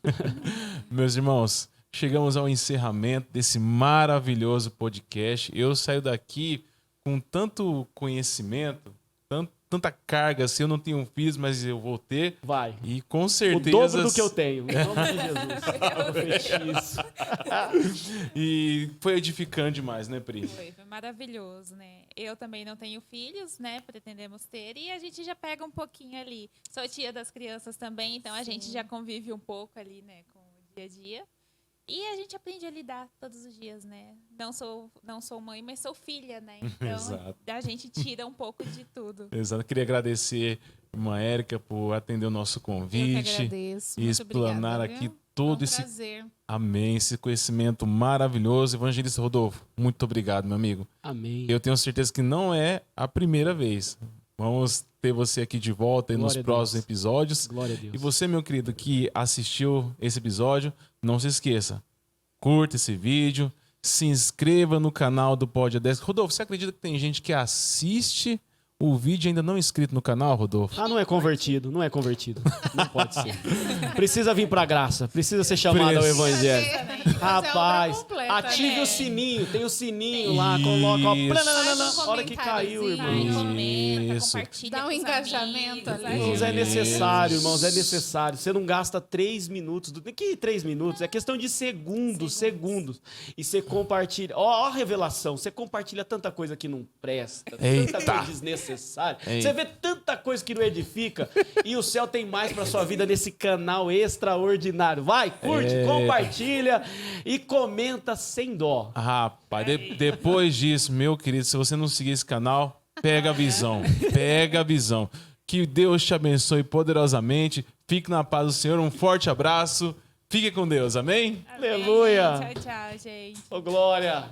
Meus irmãos, chegamos ao encerramento desse maravilhoso podcast. Eu saio daqui com tanto conhecimento, tanta carga, assim, eu não tenho filhos, mas eu vou ter. Vai. E com certeza... O dobro do que eu tenho. Em nome de Jesus. E foi edificante demais, né, Pri? Foi maravilhoso, né? Eu também não tenho filhos, né? Pretendemos ter. E a gente já pega um pouquinho ali. Sou tia das crianças também, então a gente já convive um pouco ali, né? Com o dia a dia. E a gente aprende a lidar todos os dias, né? Não sou mãe, mas sou filha, né? Então, Exato. A gente tira um pouco de tudo. Exato. Queria agradecer a irmã Érica por atender o nosso convite. Eu que agradeço. E explanar obrigada, aqui viu? todo Foi um prazer. Amém, esse conhecimento maravilhoso. Evangelista Rodolfo, muito obrigado, meu amigo. Amém. Eu tenho certeza que não é a primeira vez. Vamos ter você aqui de volta nos próximos episódios. Glória a Deus. E você, meu querido, que assistiu esse episódio, não se esqueça. Curta esse vídeo, se inscreva no canal do Pod A10. Rodolfo, você acredita que tem gente que assiste o vídeo ainda não inscrito no canal, Rodolfo? Não é convertido, não é convertido. Não pode ser. Precisa vir pra graça, precisa ser chamado ao evangelho. Rapaz, ative o sininho, tem o sininho lá, coloca, a hora que caiu, irmão. Comenta, compartilha. Dá um engajamento ali. Irmãos, é necessário, irmãos, é necessário. Você não gasta 3 minutos. Que 3 minutos? É questão de segundos. E você compartilha. Ó a revelação. Você compartilha tanta coisa que não presta, tanta coisa desnecessária. Você vê tanta coisa que não edifica. E o céu tem mais pra sua vida nesse canal extraordinário. Vai, curte, compartilha e comenta sem dó. Rapaz, depois disso, meu querido, se você não seguir esse canal, pega a visão. Pega a visão. Que Deus te abençoe poderosamente. Fique na paz do Senhor. Um forte abraço. Fique com Deus. Amém? Aleluia. Tchau, tchau, gente. Ô, glória.